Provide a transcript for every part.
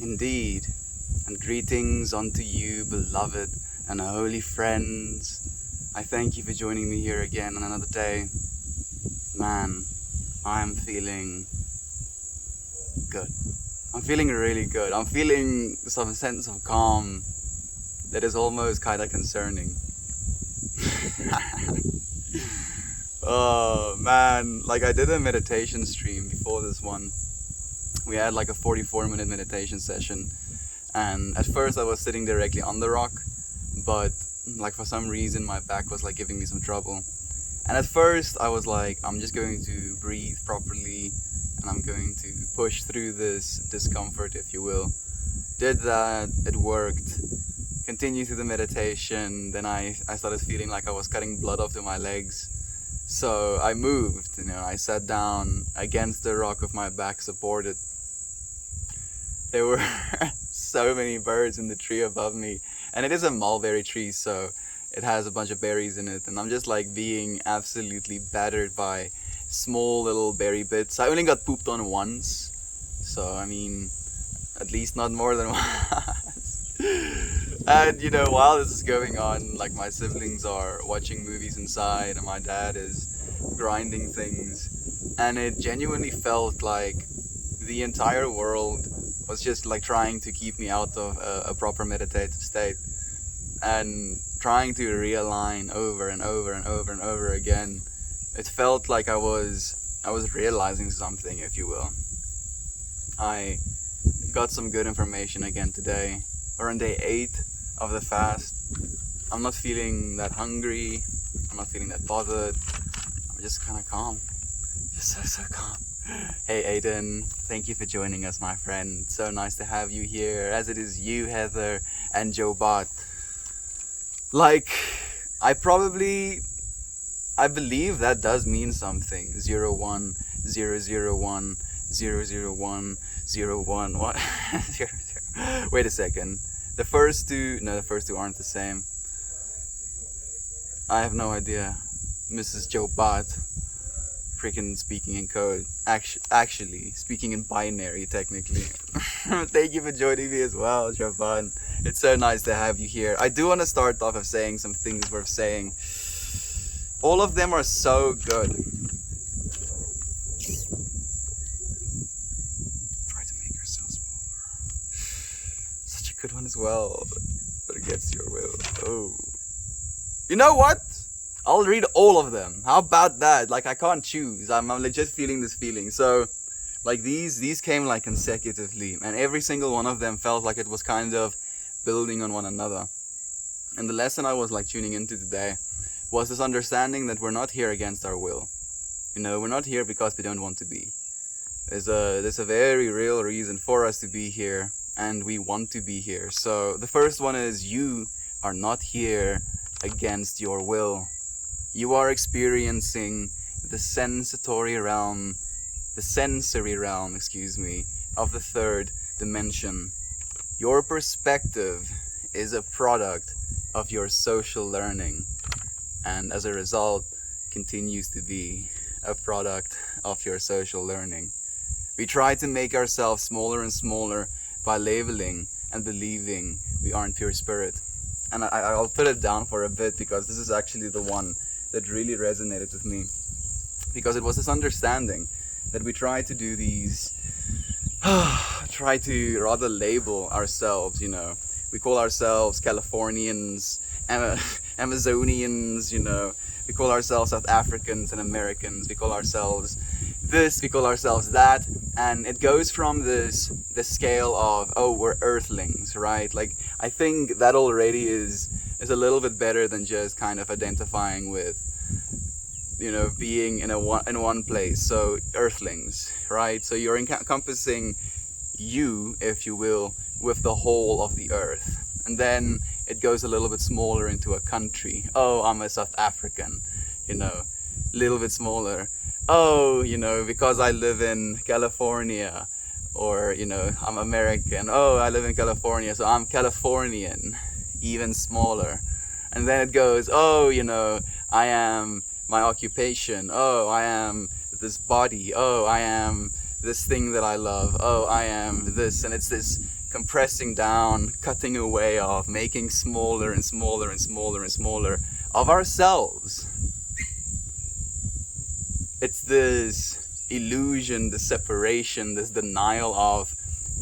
Indeed, and greetings unto you, beloved and holy friends. I thank you for joining me here again on another day. Man, I am feeling good. I'm feeling really good. I'm feeling some sense of calm that is almost kind of concerning. Oh man, like I did a meditation stream before this one. We had like a 44-minute meditation session, and at first I was sitting directly on the rock, but like for some reason my back was like giving me some trouble. And at first I was like, I'm just going to breathe properly and I'm going to push through this discomfort, if you will. Did that, it worked. Continued through the meditation, then I started feeling like I was cutting blood off to my legs. So I moved, I sat down against the rock with my back supported. There were so many birds in the tree above me, and it is a mulberry tree, so it has a bunch of berries in it, and I'm just like being absolutely battered by small little berry bits. I only got pooped on once, so I mean, at least not more than once. And while this is going on, like my siblings are watching movies inside and my dad is grinding things, and it genuinely felt like the entire world was just like trying to keep me out of a proper meditative state and trying to realign over and over and over and over again. It felt like I was realizing something, if you will. I got some good information again today. We're on day 8 of the fast. I'm not feeling that hungry. I'm not feeling that bothered. I'm just kind of calm. Just so calm. Hey Aiden, thank you for joining us, my friend. So nice to have you here, as it is you, Heather, and Joe Bot. Like, I believe that does mean something. 01, 001, 001, 01, what? 00. Wait a second. The first two aren't the same. I have no idea. Mrs. Joe Bot. Freaking speaking in code. Actually, speaking in binary, technically. Thank you for joining me as well, Javan. It's so nice to have you here. I do want to start off of saying some things worth saying. All of them are so good. Try to make yourself smaller. Such a good one as well. But against your will. Oh. You know what? I'll read all of them. How about that? Like, I can't choose. I'm legit feeling this feeling. So, like, these came like consecutively, and every single one of them felt like it was kind of building on one another. And the lesson I was like tuning into today was this understanding that we're not here against our will. We're not here because we don't want to be. There's a very real reason for us to be here, and we want to be here. So the first one is, you are not here against your will. You are experiencing the sensory realm, of the third dimension. Your perspective is a product of your social learning, and as a result, continues to be a product of your social learning. We try to make ourselves smaller and smaller by labeling and believing we aren't pure spirit. And I'll put it down for a bit, because this is actually the one that really resonated with me, because it was this understanding that we try to do these try to rather label ourselves. We call ourselves Californians, Amazonians, we call ourselves South Africans and Americans, we call ourselves this, we call ourselves that, and it goes from the scale of, oh, we're earthlings, right? Like, I think that already is a little bit better than just kind of identifying with, being in one place. So earthlings, right? So you're encompassing you, if you will, with the whole of the earth. And then it goes a little bit smaller into a country. Oh, I'm a South African, a little bit smaller. Oh, because I live in California, or, I'm American. Oh, I live in California, so I'm Californian, even smaller. And then it goes, oh, I am my occupation. Oh, I am this body. Oh, I am this thing that I love. Oh, I am this. And it's this compressing down, cutting away of, making smaller and smaller and smaller and smaller of ourselves. It's this illusion, this separation, this denial of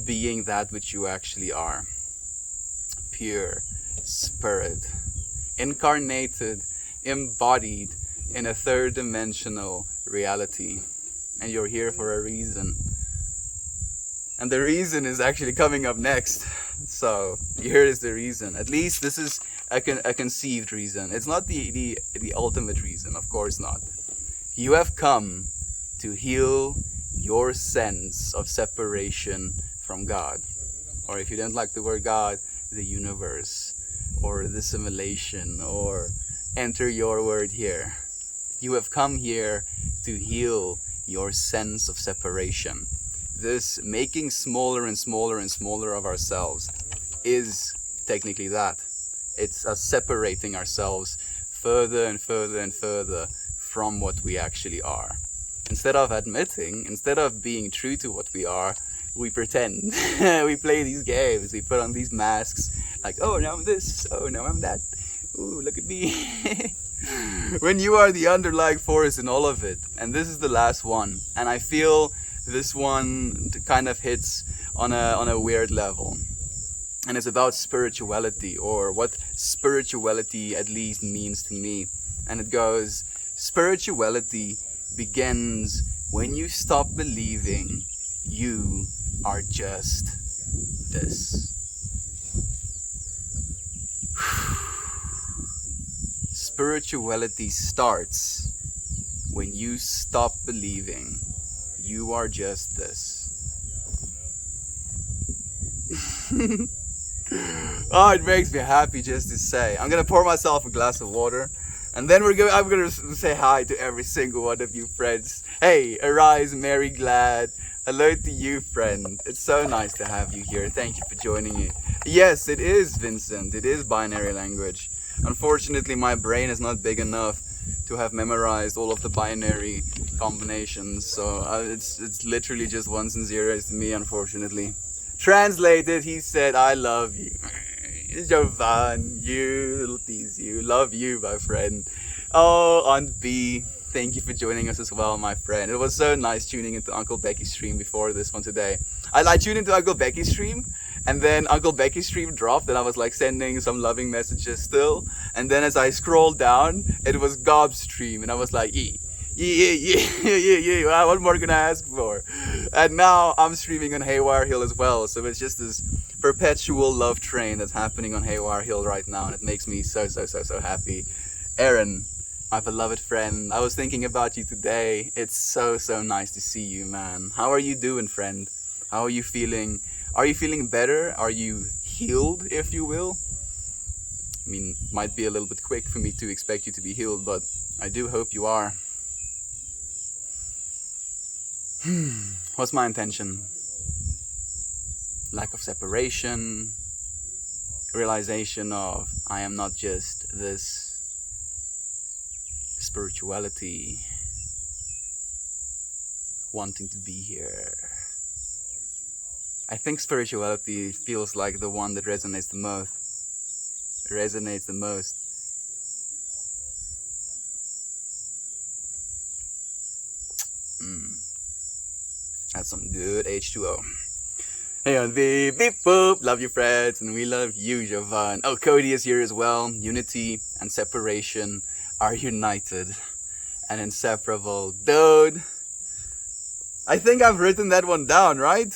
being that which you actually are. Pure spirit, incarnated, embodied in a third dimensional reality. And you're here for a reason. And the reason is actually coming up next. So here is the reason. At least this is a conceived reason. It's not the ultimate reason, of course not. You have come to heal your sense of separation from God. Or if you don't like the word God, the universe, or the simulation, or enter your word here. You have come here to heal your sense of separation. This making smaller and smaller and smaller of ourselves is technically that. It's us separating ourselves further and further and further from what we actually are. Instead of admitting, instead of being true to what we are, we pretend. We play these games, we put on these masks, like, oh, now I'm this, oh, now I'm that, ooh, look at me. When you are the underlying force in all of it. And this is the last one, and I feel this one kind of hits on a weird level, and it's about spirituality, or what spirituality at least means to me. And it goes, spirituality begins when you stop believing you are just this. Spirituality starts when you stop believing you are just this. Oh, it makes me happy just to say. I'm gonna pour myself a glass of water, and then I'm gonna say hi to every single one of you friends. Hey, arise, merry, glad. Hello to you, friend. It's so nice to have you here. Thank you for joining me. Yes, it is, Vincent. It is binary language. Unfortunately, my brain is not big enough to have memorized all of the binary combinations, so it's literally just ones and zeros to me, unfortunately. Translated, he said, I love you. Jovan, you, little tease you. Love you, my friend. Oh, Aunt B, thank you for joining us as well, my friend. It was so nice tuning into Uncle Becky's stream before this one today. I tuned into Uncle Becky's stream, and then Uncle Becky's stream dropped, and I was like sending some loving messages still. And then as I scrolled down, it was Gob's stream, and I was like, yeah. What more can I ask for? And now I'm streaming on Haywire Hill as well, so it's just this perpetual love train that's happening on Haywire Hill right now, and it makes me so happy. Aaron, my beloved friend, I was thinking about you today. It's so nice to see you, man. How are you doing, friend? How are you feeling? Are you feeling better? Are you healed, if you will? I mean, might be a little bit quick for me to expect you to be healed, but I do hope you are. What's my intention? Lack of separation, realization of I am not just this, spirituality, wanting to be here. I think spirituality feels like the one that resonates the most. That's some good H2O. Hey on beep beep boop, love you friends, and we love you, Jovan. Oh, Cody is here as well. Unity and separation are united and inseparable. Dude, I think I've written that one down, right?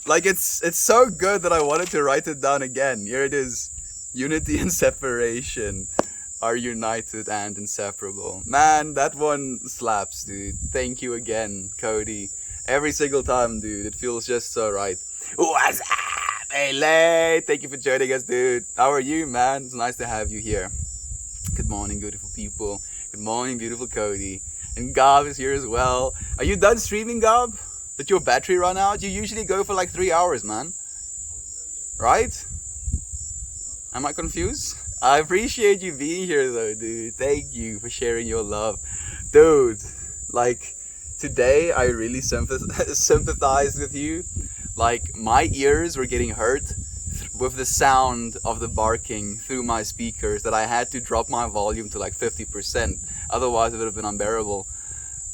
Like it's so good that I wanted to write it down again. Here it is. Unity and separation are united and inseparable. Man, that one slaps, dude. Thank you again, Cody. Every single time, dude. It feels just so right. What's up? Hey, Lay. Thank you for joining us, dude. How are you, man? It's nice to have you here. Good morning, beautiful people. Good morning, beautiful Cody. And Gob is here as well. Are you done streaming, Gob? Did your battery run out? You usually go for like 3 hours, man. Right? Am I confused? I appreciate you being here though, dude. Thank you for sharing your love. Dude, like today I really sympathized with you. Like, my ears were getting hurt with the sound of the barking through my speakers, that I had to drop my volume to like 50%. Otherwise, it would have been unbearable.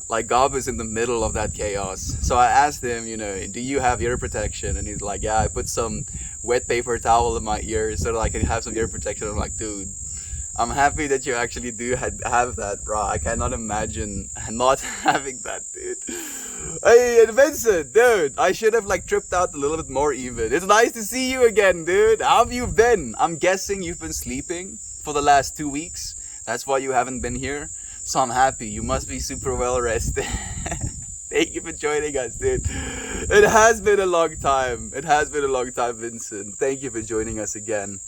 Like, Gob is in the middle of that chaos. So I asked him, do you have ear protection? And he's like, yeah, I put some wet paper towel in my ears so that I can have some ear protection. I'm like, dude, I'm happy that you actually do have that, bro. I cannot imagine not having that, dude. Hey, and Vincent, dude, I should have like tripped out a little bit more even. It's nice to see you again, dude. How have you been? I'm guessing you've been sleeping for the last 2 weeks. That's why you haven't been here. So I'm happy. You must be super well rested. Thank you for joining us, dude. It has been a long time. It has been a long time, Vincent. Thank you for joining us again.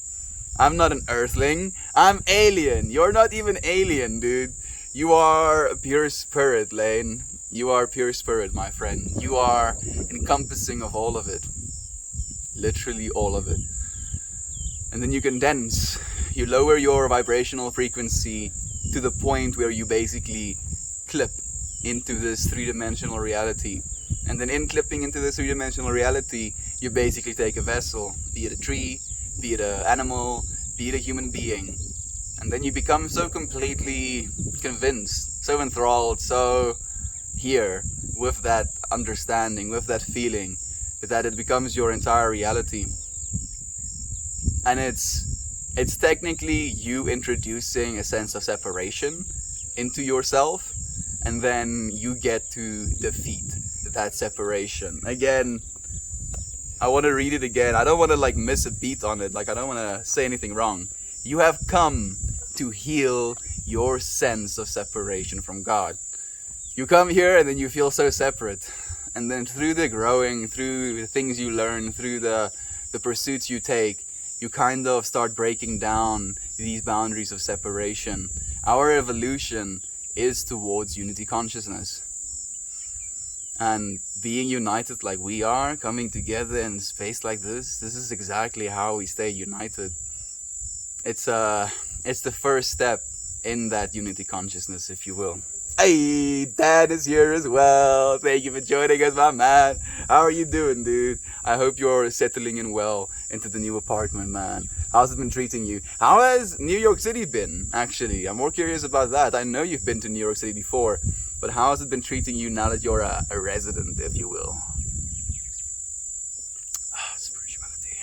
I'm not an earthling. I'm alien. You're not even alien, dude. You are a pure spirit, Lane. You are pure spirit, my friend. You are encompassing of all of it. Literally all of it. And then you condense. You lower your vibrational frequency to the point where you basically clip into this three-dimensional reality. And then in clipping into this three-dimensional reality, you basically take a vessel, be it a tree, be it an animal, be it a human being. And then you become so completely convinced, so enthralled, so here with that understanding, with that feeling, that it becomes your entire reality. And it's technically you introducing a sense of separation into yourself, and then you get to defeat that separation. Again, I want to read it again. I don't want to like miss a beat on it. Like, I don't want to say anything wrong. You have come to heal your sense of separation from God. You come here and then you feel so separate. And then through the growing, through the things you learn, through the pursuits you take, you kind of start breaking down these boundaries of separation. Our evolution is towards unity consciousness. And being united like we are, coming together in space like this is exactly how we stay united. It's the first step in that unity consciousness, if you will. Hey, Dan is here as well. Thank you for joining us, my man. How are you doing, dude? I hope you're settling in well into the new apartment, man. How's it been treating you? How has New York City been, actually? I'm more curious about that. I know you've been to New York City before, but how has it been treating you now that you're a resident, if you will? Spirituality.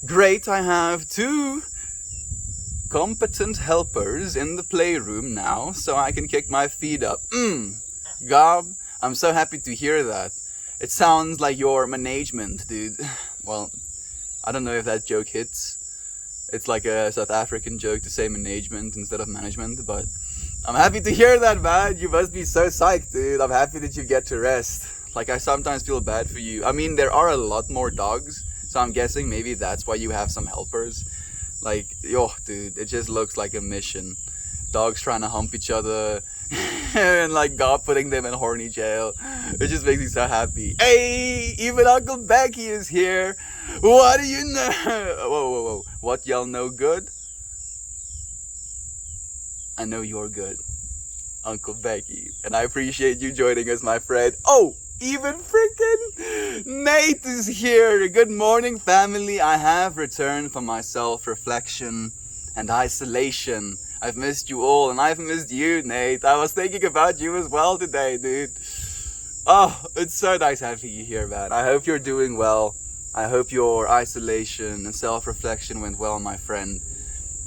Great, I have 2 competent helpers in the playroom now, so I can kick my feet up. Gob, I'm so happy to hear that. It sounds like your management, dude. Well, I don't know if that joke hits. It's like a South African joke to say management instead of management, but I'm happy to hear that, man. You must be so psyched, dude. I'm happy that you get to rest. Like, I sometimes feel bad for you. I mean, there are a lot more dogs, so I'm guessing maybe that's why you have some helpers. Like, yo, dude, it just looks like a mission. Dogs trying to hump each other and like God putting them in horny jail. It just makes me so happy. Hey, even Uncle Becky is here. What do you know? Whoa. What y'all know good? I know you're good, Uncle Becky. And I appreciate you joining us, my friend. Oh, even freaking Nate is here. Good morning, family. I have returned from my self-reflection and isolation. I've missed you all, and I've missed you, Nate. I was thinking about you as well today, dude. Oh, it's so nice having you here, man. I hope you're doing well. I hope your isolation and self-reflection went well, my friend.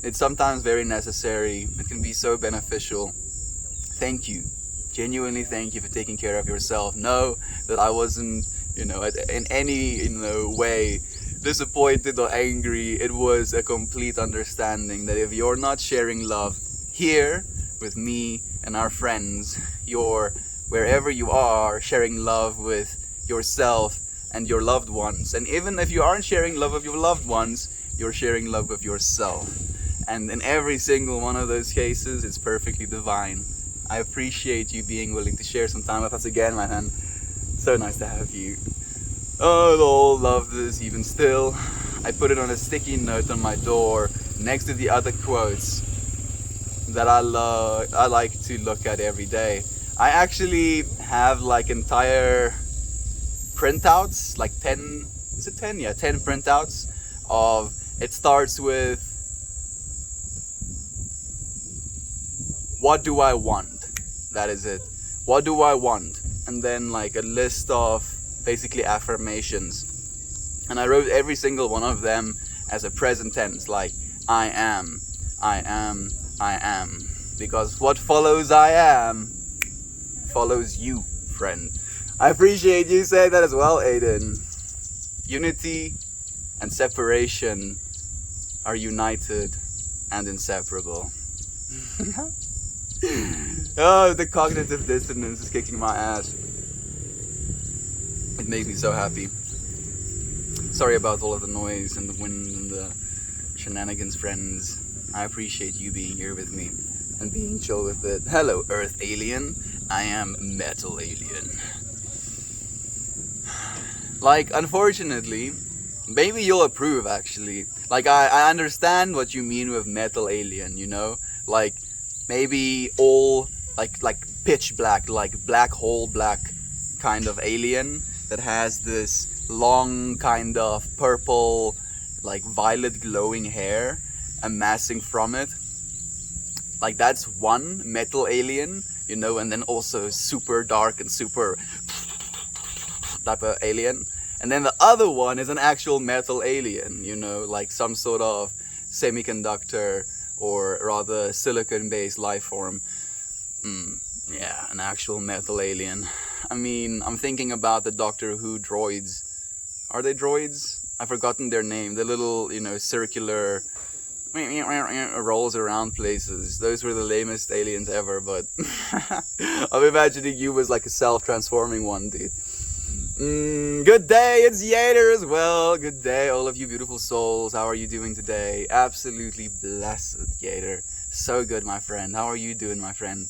It's sometimes very necessary. It can be so beneficial. Thank you. Genuinely thank you for taking care of yourself. Know that I wasn't, in any, way disappointed or angry. It was a complete understanding that if you're not sharing love here with me and our friends, you're wherever you are sharing love with yourself and your loved ones. And even if you aren't sharing love with your loved ones, you're sharing love with yourself. And in every single one of those cases, it's perfectly divine. I appreciate you being willing to share some time with us again, my man. So nice to have you. Oh, I'll love this even still. I put it on a sticky note on my door next to the other quotes that I like to look at every day. I actually have like entire printouts, like 10, is it 10? Yeah, 10 printouts of, it starts with, what do I want? That is it. What do I want? And then like a list of basically affirmations. And I wrote every single one of them as a present tense, like I am, I am, I am. Because what follows I am follows you, friend. I appreciate you saying that as well, Aiden. Unity and separation are united and inseparable. Oh, the cognitive dissonance is kicking my ass. It makes me so happy. Sorry about all of the noise and the wind and the shenanigans, friends. I appreciate you being here with me and being chill with it. Hello, Earth Alien. I am Metal Alien. Like, unfortunately, maybe you'll approve actually. Like, I understand what you mean with Metal Alien, you know? Like, maybe all, like pitch black, like black hole black kind of alien that has this long kind of purple, like violet glowing hair amassing from it. Like, that's one metal alien, you know, and then also super dark and super type of alien. And then the other one is an actual metal alien, you know, like some sort of semiconductor or rather silicon-based life form. Yeah, an actual metal alien. I mean, I'm thinking about the Doctor Who droids. Are they droids? I've forgotten their name. The little, you know, circular rolls around places. Those were the lamest aliens ever, but I'm imagining you as like a self-transforming one, dude. Good day, it's Yater as well. Good day, all of you beautiful souls. How are you doing today? Absolutely blessed, Yater. So good, my friend. How are you doing, my friend?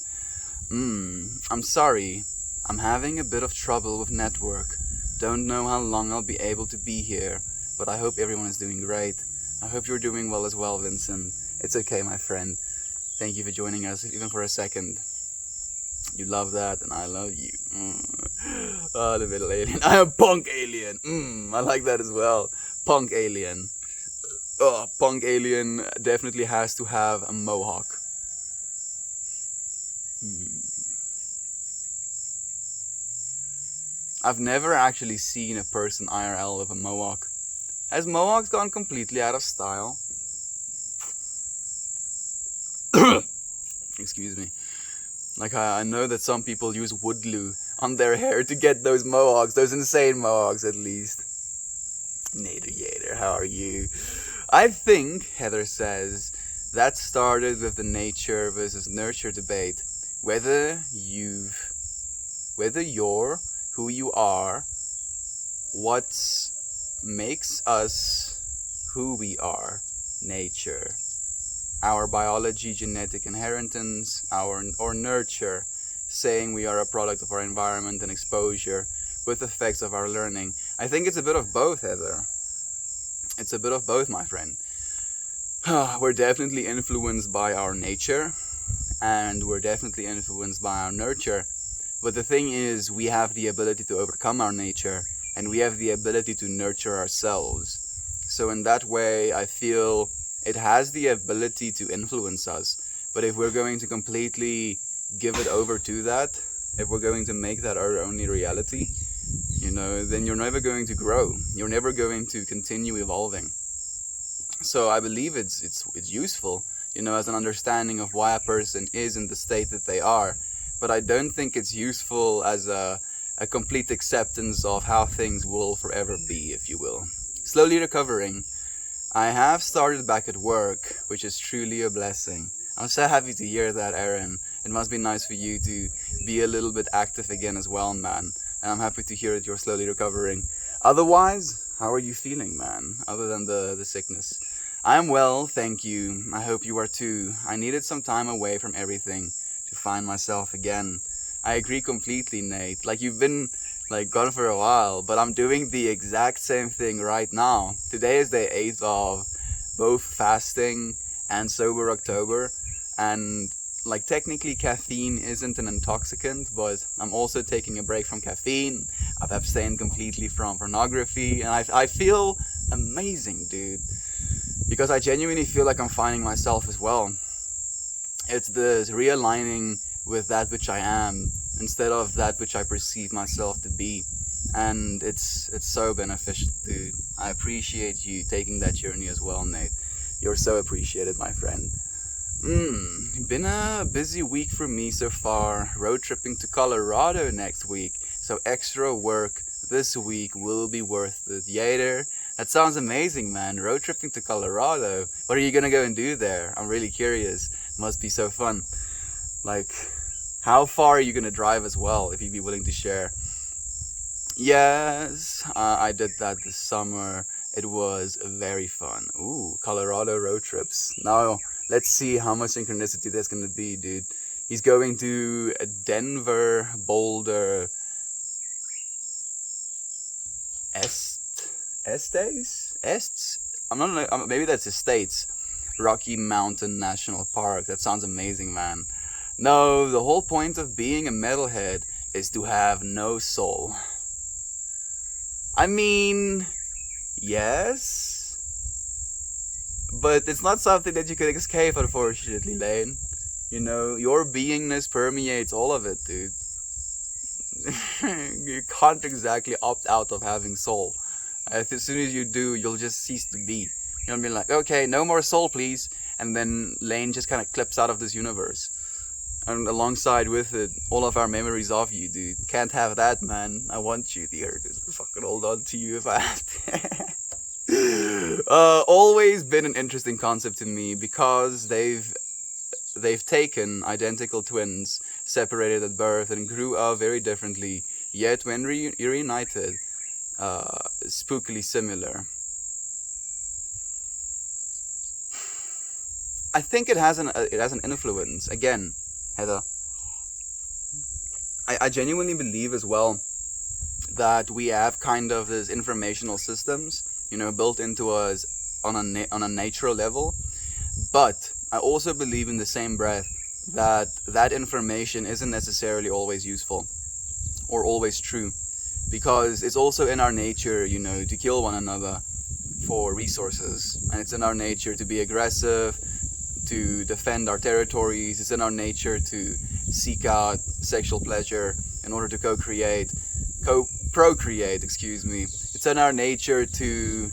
I'm sorry. I'm having a bit of trouble with network. Don't know how long I'll be able to be here, but I hope everyone is doing great. I hope you're doing well as well, Vincent. It's okay, my friend. Thank you for joining us, even for a second. You love that, and I love you. Oh, the middle alien. I am punk alien. I like that as well. Punk alien. Oh, punk alien definitely has to have a mohawk. I've never actually seen a person IRL with a mohawk. Has mohawks gone completely out of style? Excuse me. Like, I know that some people use wood glue on their hair to get those mohawks, those insane mohawks at least. Nader Yader, how are you? I think, Heather says, that started with the nature versus nurture debate. Whether you're who you are, what makes us who we are, nature. Our biology, genetic inheritance, or nurture, saying we are a product of our environment and exposure with effects of our learning. I think it's a bit of both, Heather. It's a bit of both, my friend. We're definitely influenced by our nature, and we're definitely influenced by our nurture. But the thing is, we have the ability to overcome our nature, and we have the ability to nurture ourselves. So in that way, I feel it has the ability to influence us. But if we're going to completely give it over to that, if we're going to make that our only reality, you know, then you're never going to grow. You're never going to continue evolving. So I believe it's useful, you know, as an understanding of why a person is in the state that they are. But I don't think it's useful as a complete acceptance of how things will forever be, if you will. Slowly recovering. I have started back at work, which is truly a blessing. I'm so happy to hear that, Aaron. It must be nice for you to be a little bit active again as well, man. And I'm happy to hear that you're slowly recovering. Otherwise, how are you feeling, man? Other than the sickness. I'm well, thank you. I hope you are too. I needed some time away from everything to find myself again. I agree completely, Nate. Like, you've been gone for a while, but I'm doing the exact same thing right now. Today is day 8 of both fasting and sober October, and like technically caffeine isn't an intoxicant, but I'm also taking a break from caffeine. I've abstained completely from pornography, and I feel amazing, dude, because I genuinely feel like I'm finding myself as well. It's this realigning with that which I am instead of that which I perceive myself to be. And it's so beneficial, dude. I appreciate you taking that journey as well, Nate. You're so appreciated, my friend. Been a busy week for me so far. Road tripping to Colorado next week, so extra work this week will be worth it. Yater, that sounds amazing, man. Road tripping to Colorado. What are you gonna go and do there? I'm really curious. Must be so fun. Like, how far are you gonna drive as well, if you'd be willing to share? Yes, I did that this summer. It was very fun. Ooh, Colorado road trips. Now, let's see how much synchronicity there's gonna be, dude. He's going to Denver, Boulder, Estes? I'm not know. Maybe that's Estates. Rocky Mountain National Park. That sounds amazing, man. No, the whole point of being a metalhead is to have no soul. I mean, yes, but it's not something that you can escape, unfortunately, Lane. You know, your beingness permeates all of it, dude. You can't exactly opt out of having soul. As soon as you do, you'll just cease to be. You'll be like, okay, no more soul, please. And then Lane just kind of clips out of this universe. And alongside with it, all of our memories of you, dude. Can't have that, man. I want you, dear. Just fucking hold on to you if I have to. Always been an interesting concept to me because they've taken identical twins, separated at birth, and grew up very differently. Yet when reunited, spookily similar. I think it has an influence. Again, Heather, I genuinely believe as well that we have kind of this informational systems, you know, built into us on a natural level. But I also believe in the same breath that information isn't necessarily always useful or always true, because it's also in our nature, you know, to kill one another for resources, and it's in our nature to be aggressive, to defend our territories. It's in our nature to seek out sexual pleasure in order to procreate, excuse me. It's in our nature to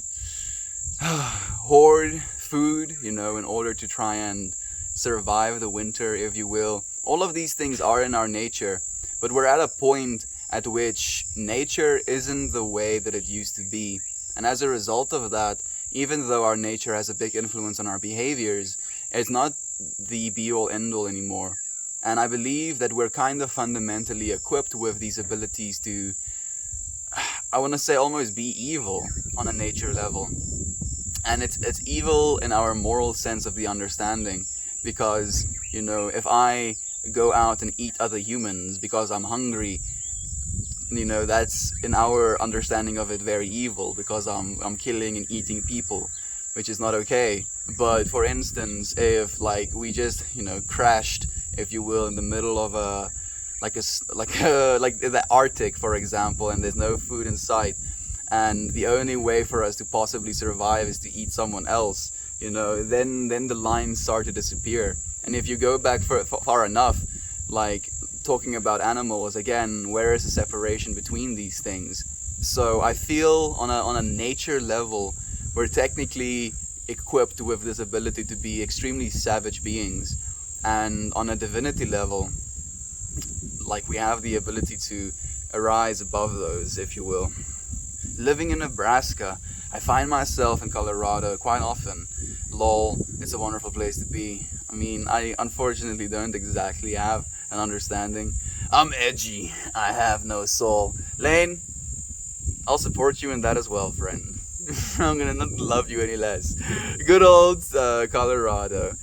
hoard food, you know, in order to try and survive the winter, if you will. All of these things are in our nature, but we're at a point at which nature isn't the way that it used to be. And as a result of that, even though our nature has a big influence on our behaviors, it's not the be-all end-all anymore. And I believe that we're kind of fundamentally equipped with these abilities to, I want to say, almost be evil on a nature level. And it's evil in our moral sense of the understanding, because, you know, if I go out and eat other humans because I'm hungry, you know, that's in our understanding of it very evil, because I'm killing and eating people, which is not okay. But for instance, if like we just, you know, crashed, if you will, in the middle of like the Arctic, for example, and there's no food in sight, and the only way for us to possibly survive is to eat someone else, you know, then the lines start to disappear. And if you go back far enough, like talking about animals again, where is the separation between these things? So I feel on a nature level, we're technically equipped with this ability to be extremely savage beings, and on a divinity level, like we have the ability to arise above those, if you will. Living in Nebraska, I find myself in Colorado quite often. Lol, it's a wonderful place to be. I mean, I unfortunately don't exactly have an understanding. I'm edgy, I have no soul. Lane, I'll support you in that as well, friend. I'm gonna not love you any less. Good old Colorado.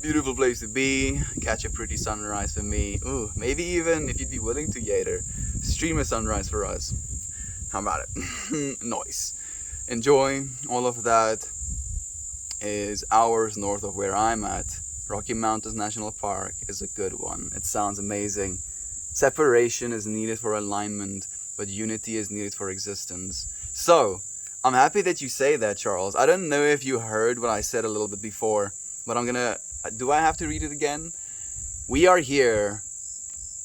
Beautiful place to be. Catch a pretty sunrise for me. Ooh, maybe even, if you'd be willing to, Yater, stream a sunrise for us. How about it? Nice. Enjoy. All of that is hours north of where I'm at. Rocky Mountains National Park is a good one. It sounds amazing. Separation is needed for alignment, but unity is needed for existence. So, I'm happy that you say that, Charles. I don't know if you heard what I said a little bit before, but I'm gonna. Do I have to read it again? We are here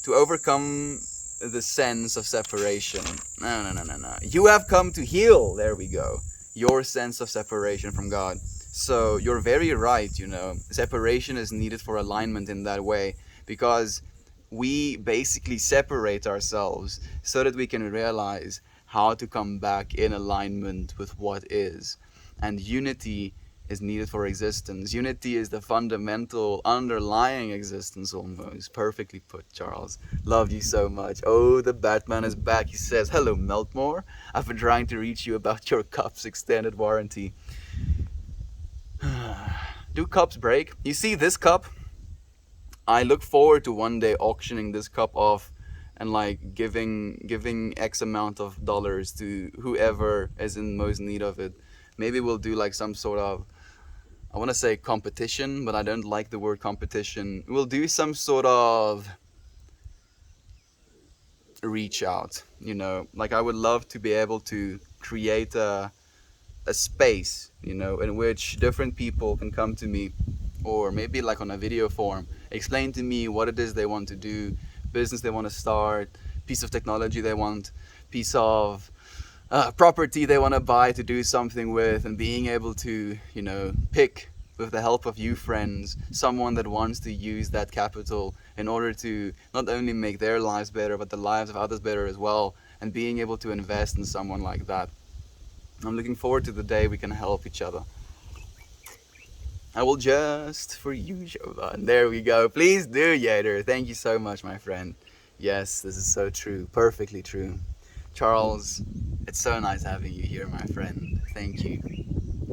to overcome the sense of separation. No. You have come to heal, there we go, your sense of separation from God. So you're very right, separation is needed for alignment in that way, because we basically separate ourselves so that we can realize how to come back in alignment with what is. And unity is needed for existence. Unity is the fundamental underlying existence almost. Perfectly put, Charles. Love you so much. Oh, the Batman is back. He says, hello, Meltmore. I've been trying to reach you about your cups extended warranty. Do cups break? You see this cup? I look forward to one day auctioning this cup off and like giving X amount of dollars to whoever is in most need of it. Maybe we'll do like some sort of, I want to say competition, but I don't like the word competition. We'll do some sort of reach out, like I would love to be able to create a space, in which different people can come to me, or maybe like on a video form, explain to me what it is they want to do, business they want to start, piece of technology they want, piece of property they want to buy to do something with, and being able to, pick, with the help of you friends, someone that wants to use that capital in order to not only make their lives better, but the lives of others better as well, and being able to invest in someone like that. I'm looking forward to the day we can help each other. I will just for you, Jovan. There we go. Please do, Yader. Thank you so much, my friend. Yes, this is so true. Perfectly true. Charles, it's so nice having you here, my friend. Thank you.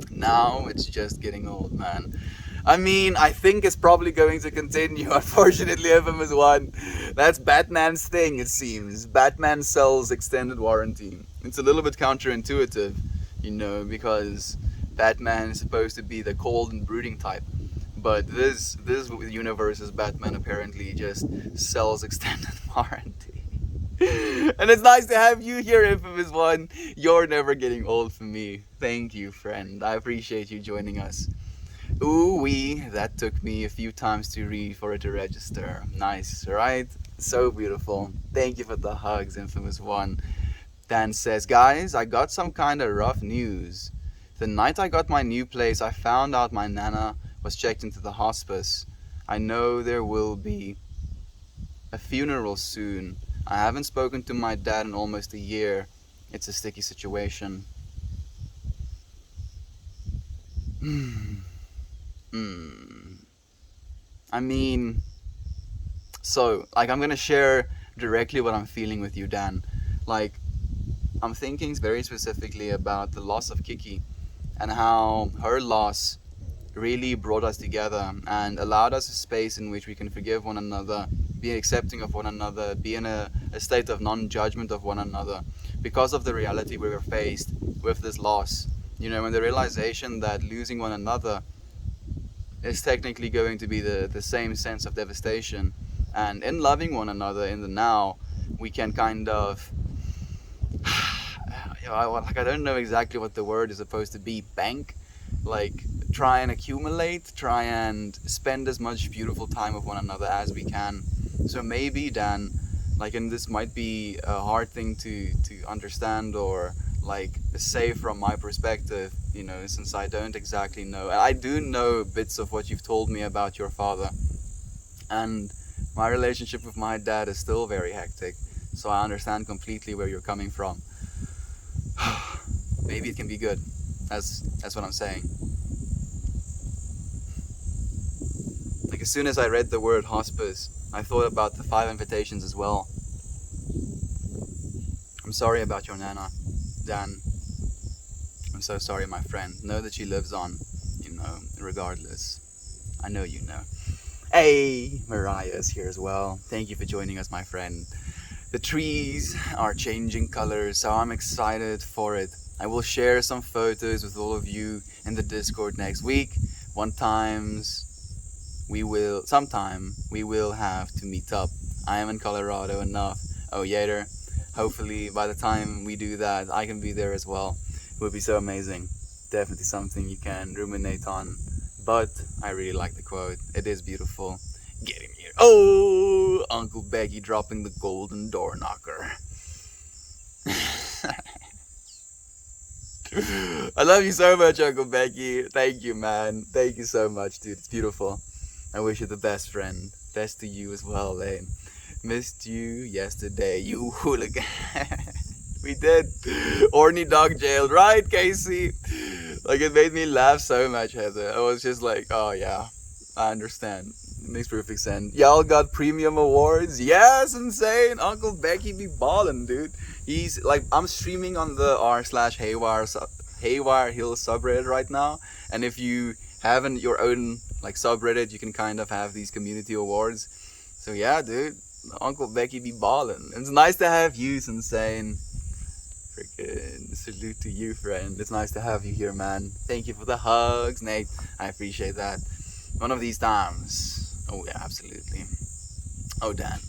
Now it's just getting old, man. I mean, I think it's probably going to continue, unfortunately, Infamous One. That's Batman's thing, it seems. Batman sells extended warranty. It's a little bit counterintuitive, because Batman is supposed to be the cold and brooding type. But this universe's Batman apparently just sells extended warranty. And it's nice to have you here, Infamous One. You're never getting old for me. Thank you, friend. I appreciate you joining us. Ooh-wee, that took me a few times to read for it to register. Nice, right? So beautiful. Thank you for the hugs, Infamous One. Dan says, guys, I got some kind of rough news. The night I got my new place, I found out my Nana was checked into the hospice. I know there will be a funeral soon. I haven't spoken to my dad in almost a year. It's a sticky situation. I mean, so, I'm gonna share directly what I'm feeling with you, Dan. I'm thinking very specifically about the loss of Kiki, and how her loss really brought us together and allowed us a space in which we can forgive one another, be accepting of one another, be in a state of non-judgment of one another, because of the reality we were faced with this loss. And the realization that losing one another is technically going to be the same sense of devastation. And in loving one another in the now, we can kind of, I don't know exactly what the word is supposed to be, bank, try and accumulate, try and spend as much beautiful time with one another as we can. So maybe, Dan, and this might be a hard thing to understand or say from my perspective, since I don't exactly know. I do know bits of what you've told me about your father, and my relationship with my dad is still very hectic, so I understand completely where you're coming from. Maybe it can be good. That's what I'm saying. As soon as I read the word hospice, I thought about the 5 invitations as well. I'm sorry about your Nana, Dan. I'm so sorry, my friend. Know that she lives on, regardless. I know you know. Hey, Mariah is here as well. Thank you for joining us, my friend. The trees are changing colors, so I'm excited for it. I will share some photos with all of you in the Discord next week. we will have to meet up. I am in Colorado enough. Oh, Yater, hopefully by the time we do that, I can be there as well. It would be so amazing. Definitely something you can ruminate on. But I really like the quote. It is beautiful. Get him here. Oh, Uncle Becky dropping the golden door knocker. I love you so much, Uncle Becky. Thank you, man. Thank you so much, dude. It's beautiful. I wish you the best, friend. Best to you as well, Lane. Missed you yesterday, you hooligan. We did. Orny dog jailed, right, Casey? Like, it made me laugh so much, Heather. I was just like, oh, yeah. I understand. It makes perfect sense. Y'all got premium awards? Yes, insane. Uncle Becky be ballin', dude. He's like, I'm streaming on the r/Haywire Hill subreddit right now. And if you haven't your own like subreddit, you can kind of have these community awards. So yeah, dude, Uncle Becky be ballin'. It's nice to have you, insane. Freaking salute to you, friend. It's nice to have you here, man. Thank you for the hugs, Nate. I appreciate that. One of these times. Oh yeah, absolutely. Oh, Dan.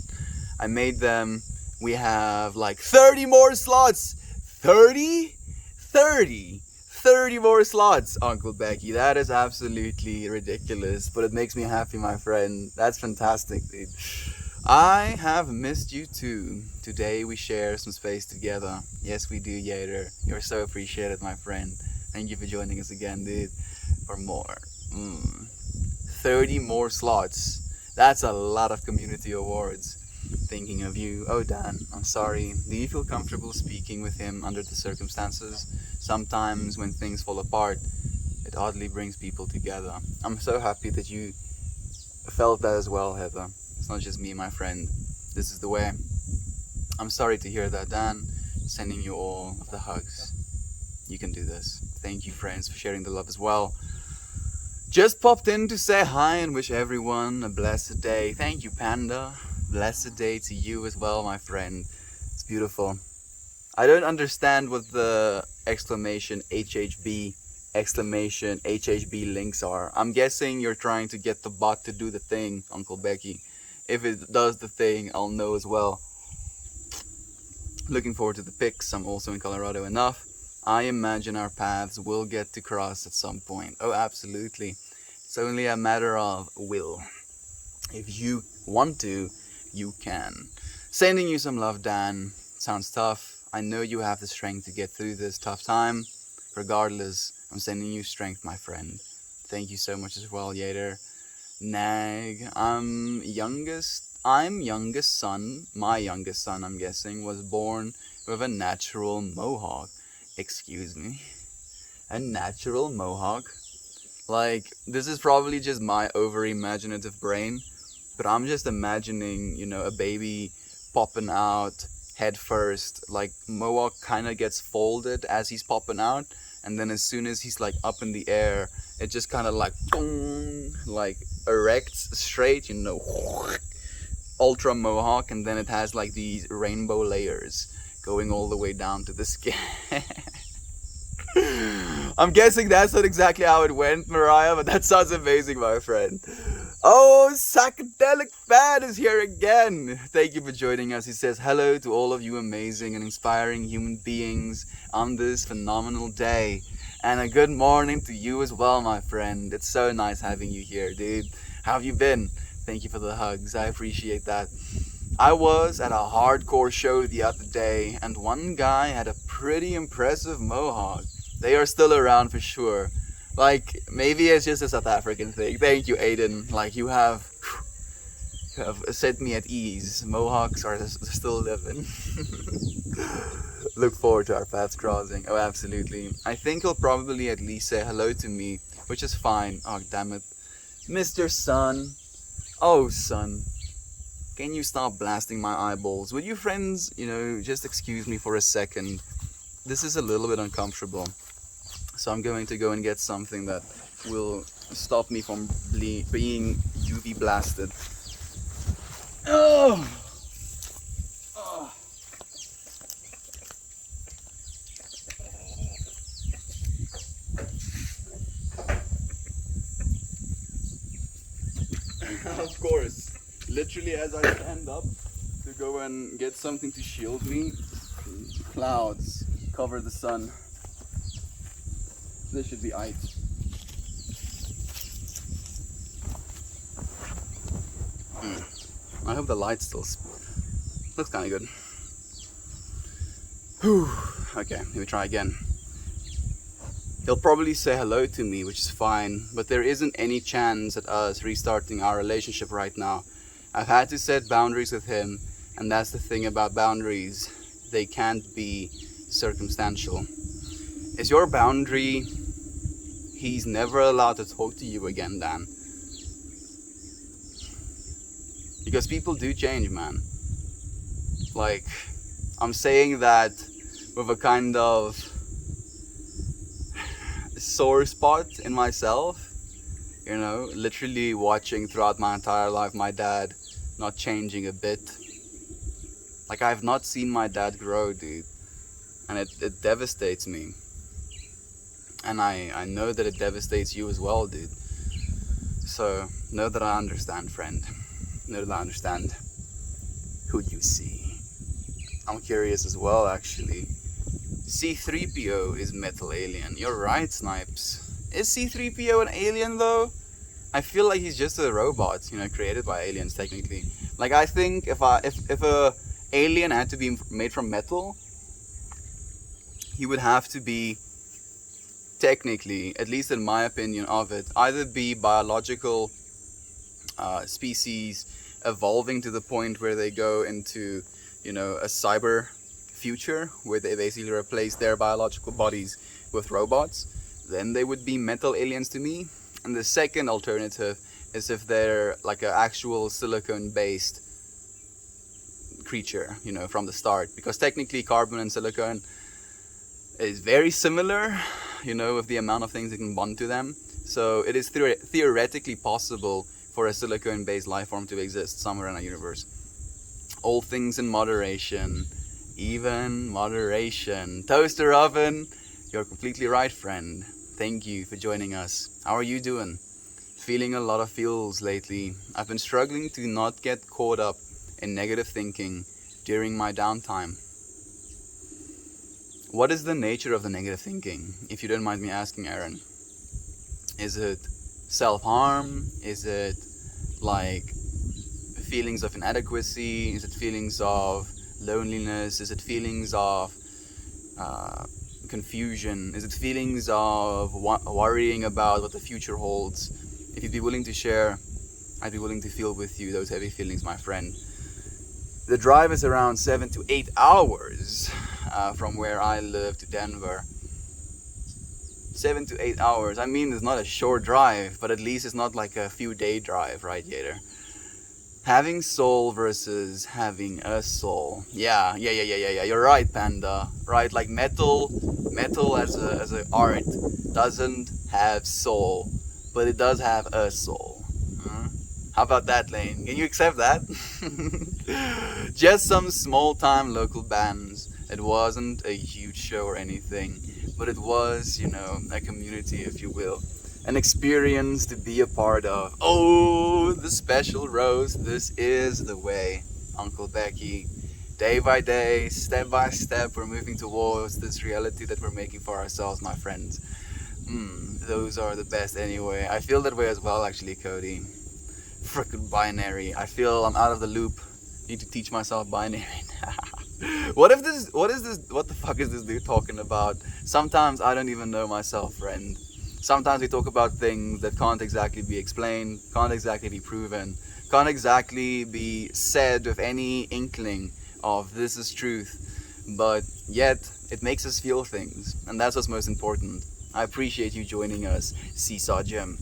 I made them. We have like 30 more slots. 30 more slots, Uncle Becky. That is absolutely ridiculous, but it makes me happy, my friend. That's fantastic, dude. I have missed you too. Today we share some space together. Yes, we do, Yater. You're so appreciated, my friend. Thank you for joining us again, dude. For more. 30 more slots. That's a lot of community awards. Thinking of you. Oh, Dan, I'm sorry. Do you feel comfortable speaking with him under the circumstances? Sometimes when things fall apart, it oddly brings people together. I'm so happy that you felt that as well, Heather. It's not just me, my friend. This is the way. I'm sorry to hear that, Dan. Sending you all of the hugs. You can do this. Thank you, friends, for sharing the love as well. Just popped in to say hi and wish everyone a blessed day. Thank you, Panda. Blessed day to you as well, my friend. It's beautiful. I don't understand what the exclamation HHB links are. I'm guessing you're trying to get the bot to do the thing, Uncle Becky. If it does the thing, I'll know as well. Looking forward to the pics. I'm also in Colorado enough. I imagine our paths will get to cross at some point. Oh, absolutely. It's only a matter of will. If you want to, you can. Sending you some love, Dan. Sounds tough. I know you have the strength to get through this tough time. Regardless, I'm sending you strength, my friend. Thank you so much as well, Yater. Nag. I'm youngest son. My youngest son, I'm guessing, was born with a natural mohawk. Excuse me. A natural mohawk? Like, this is probably just my over-imaginative brain. But I'm just imagining, a baby popping out head first. Like, mohawk kind of gets folded as he's popping out. And then as soon as he's, like, up in the air, it just kind of, like, boom, like, erects straight, ultra mohawk. And then it has, like, these rainbow layers going all the way down to the skin. I'm guessing that's not exactly how it went, Mariah, but that sounds amazing, my friend. Oh, Psychedelic Fan is here again. Thank you for joining us. He says hello to all of you amazing and inspiring human beings on this phenomenal day. And a good morning to you as well, my friend. It's so nice having you here, dude. How have you been? Thank you for the hugs. I appreciate that. I was at a hardcore show the other day, and one guy had a pretty impressive mohawk. They are still around for sure. Like, maybe it's just a South African thing. Thank you, Aiden. Like, you have set me at ease. Mohawks are still living. Look forward to our paths crossing. Oh, absolutely. I think he'll probably at least say hello to me, which is fine. Oh, damn it. Mr. Sun. Oh, son. Can you stop blasting my eyeballs? Would you friends, just excuse me for a second? This is a little bit uncomfortable. So I'm going to go and get something that will stop me from being UV blasted. Oh! Oh! Of course. Literally as I stand up to go and get something to shield me, clouds cover the sun. This should be ice. I hope the light still looks kind of good. Whew. Okay, let me try again. He'll probably say hello to me, which is fine, but there isn't any chance at us restarting our relationship right now. I've had to set boundaries with him, and that's the thing about boundaries. They can't be circumstantial. Is your boundary, he's never allowed to talk to you again, Dan? Because people do change, man. Like, I'm saying that with a kind of sore spot in myself, you know, literally watching throughout my entire life my dad not changing a bit. Like, I've not seen my dad grow, dude, and it devastates me. And I know that it devastates you as well, dude. So know that I understand, friend. Know that I understand. Who do you see? I'm curious as well, actually. C-3PO is metal alien. You're right, Snipes. Is C-3PO an alien though? I feel like he's just a robot, you know, created by aliens technically. Like, I think if a alien had to be made from metal, he would have to be technically, at least in my opinion of it, either be biological species evolving to the point where they go into, you know, a cyber future where they basically replace their biological bodies with robots. Then they would be metal aliens to me. And the second alternative is if they're like an actual silicone based creature, you know, from the start, because technically carbon and silicone is very similar, you know, with the amount of things that can bond to them. So it is theoretically possible for a silicone based life form to exist somewhere in our universe. All things in moderation, even moderation. Toaster oven, you're completely right, friend. Thank you for joining us. How are you doing? Feeling a lot of feels lately. I've been struggling to not get caught up in negative thinking during my downtime. What is the nature of the negative thinking, if you don't mind me asking, Aaron? Is it self-harm? Is it like feelings of inadequacy? Is it feelings of loneliness? Is it feelings of confusion? Is it feelings of worrying about what the future holds? If you'd be willing to share, I'd be willing to feel with you those heavy feelings, my friend. The drive is around 7 to 8 hours from where I live to Denver. 7 to 8 hours. I mean, it's not a short drive, but at least it's not like a few day drive, right, Yater? Having soul versus having a soul. Yeah. You're right, Panda. Right, like metal as a art doesn't have soul, but it does have a soul. How about that, Lane? Can you accept that? Just some small-time local bands. It wasn't a huge show or anything, but it was, you know, a community, if you will. An experience to be a part of. Oh, the special roast. This is the way, Uncle Becky. Day by day, step by step, we're moving towards this reality that we're making for ourselves, my friends. Those are the best anyway. I feel that way as well, actually, Cody. Frickin' binary. I feel I'm out of the loop. Need to teach myself binary. What the fuck is this dude talking about? Sometimes I don't even know myself, friend. Sometimes we talk about things that can't exactly be explained, can't exactly be proven, can't exactly be said with any inkling of this is truth, but yet it makes us feel things, and that's what's most important. I appreciate you joining us, Seesaw Jim.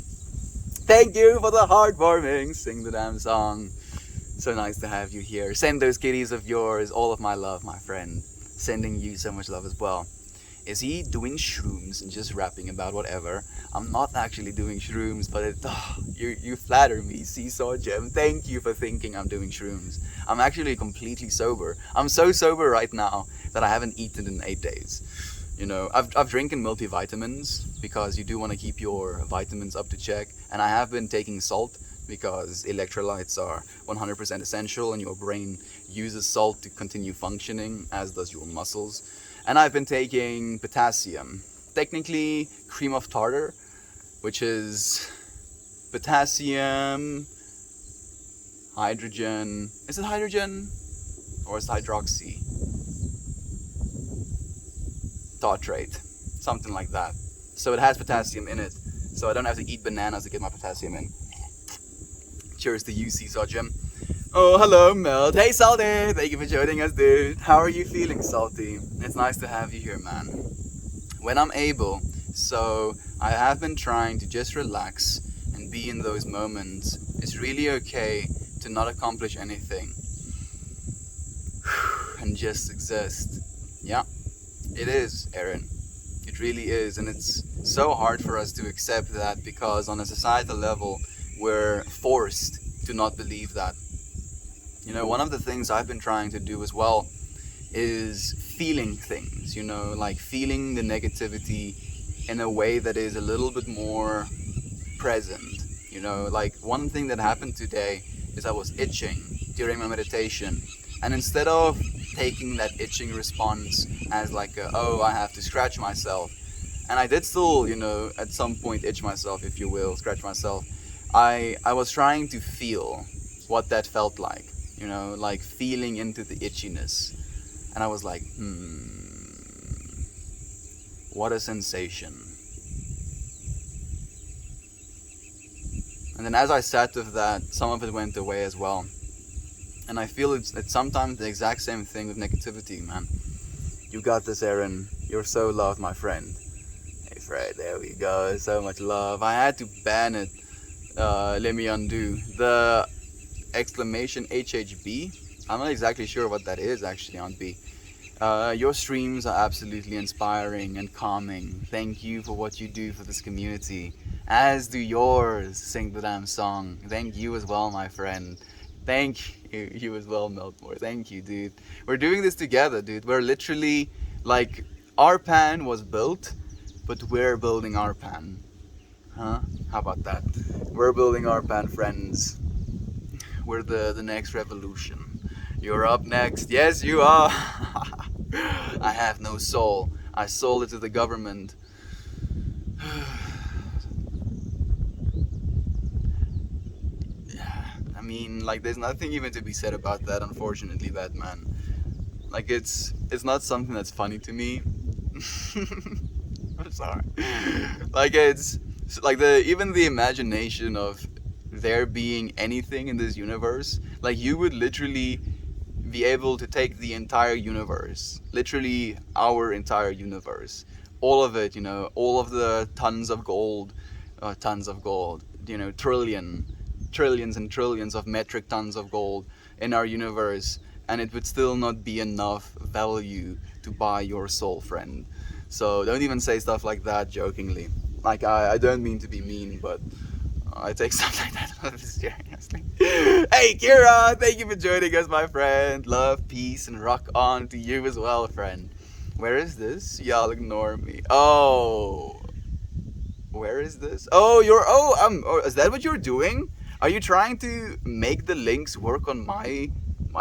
Thank you for the heartwarming, sing the damn song. So nice to have you here. Send those kitties of yours all of my love, my friend. Sending you so much love as well. Is he doing shrooms and just rapping about whatever? I'm not actually doing shrooms, but you flatter me, Seesaw Gem. Thank you for thinking I'm doing shrooms. I'm actually completely sober. I'm so sober right now that I haven't eaten in 8 days. You know, I've drinking multivitamins because you do want to keep your vitamins up to check, and I have been taking salt because electrolytes are 100% essential, and your brain uses salt to continue functioning, as does your muscles. And I've been taking potassium, technically cream of tartar, which is potassium, hydrogen. Is it hydrogen? Or is it hydroxy? Tartrate. Something like that. So it has potassium in it. So I don't have to eat bananas to get my potassium in. Cheers to you, Seesaw Jim. Oh, hello, Meld. Hey, Salty. Thank you for joining us, dude. How are you feeling, Salty? It's nice to have you here, man. When I'm able. So I have been trying to just relax and be in those moments. It's really okay to not accomplish anything and just exist. Yeah, it is, Aaron. It really is, and it's so hard for us to accept that, because on a societal level we're forced to not believe that. You know, one of the things I've been trying to do as well is feeling things, you know, like feeling the negativity in a way that is a little bit more present. You know, like one thing that happened today is I was itching during my meditation, and instead of taking that itching response as like oh, I have to scratch myself, and I did still, you know, at some point itch myself, if you will, scratch myself, I was trying to feel what that felt like, you know, like feeling into the itchiness. And I was like, what a sensation. And then as I sat with that, some of it went away as well. And I feel it's sometimes the exact same thing with negativity, man. You got this, Aaron. You're so loved, my friend. Hey, Fred, there we go. So much love. I had to ban it. Let me undo. The exclamation HHB. I'm not exactly sure what that is, actually, Aunt B. Your streams are absolutely inspiring and calming. Thank you for what you do for this community. As do yours. Sing the damn song. Thank you as well, my friend. Thank you as well, Meltmore. Thank you, dude. We're doing this together, dude. We're literally, like, our pan was built, but we're building our pan. Huh? How about that? We're building our pan, friends. We're the next revolution. You're up next. Yes, you are. I have no soul. I sold it to the government. I mean, like, there's nothing even to be said about that, unfortunately, Batman. Like, it's not something that's funny to me. I'm sorry. Like, it's like even the imagination of there being anything in this universe. Like, you would literally be able to take the entire universe, literally our entire universe, all of it, you know, all of the tons of gold, you know, trillions and trillions of metric tons of gold in our universe, and it would still not be enough value to buy your soul, friend. So don't even say stuff like that jokingly. Like, I don't mean to be mean, but I take stuff like that a little bit seriously. Hey Kira, thank you for joining us, my friend. Love, peace, and rock on to you as well, friend. Where is this? Y'all ignore me. Oh, where is this? Oh, is that what you're doing? Are you trying to make the links work on my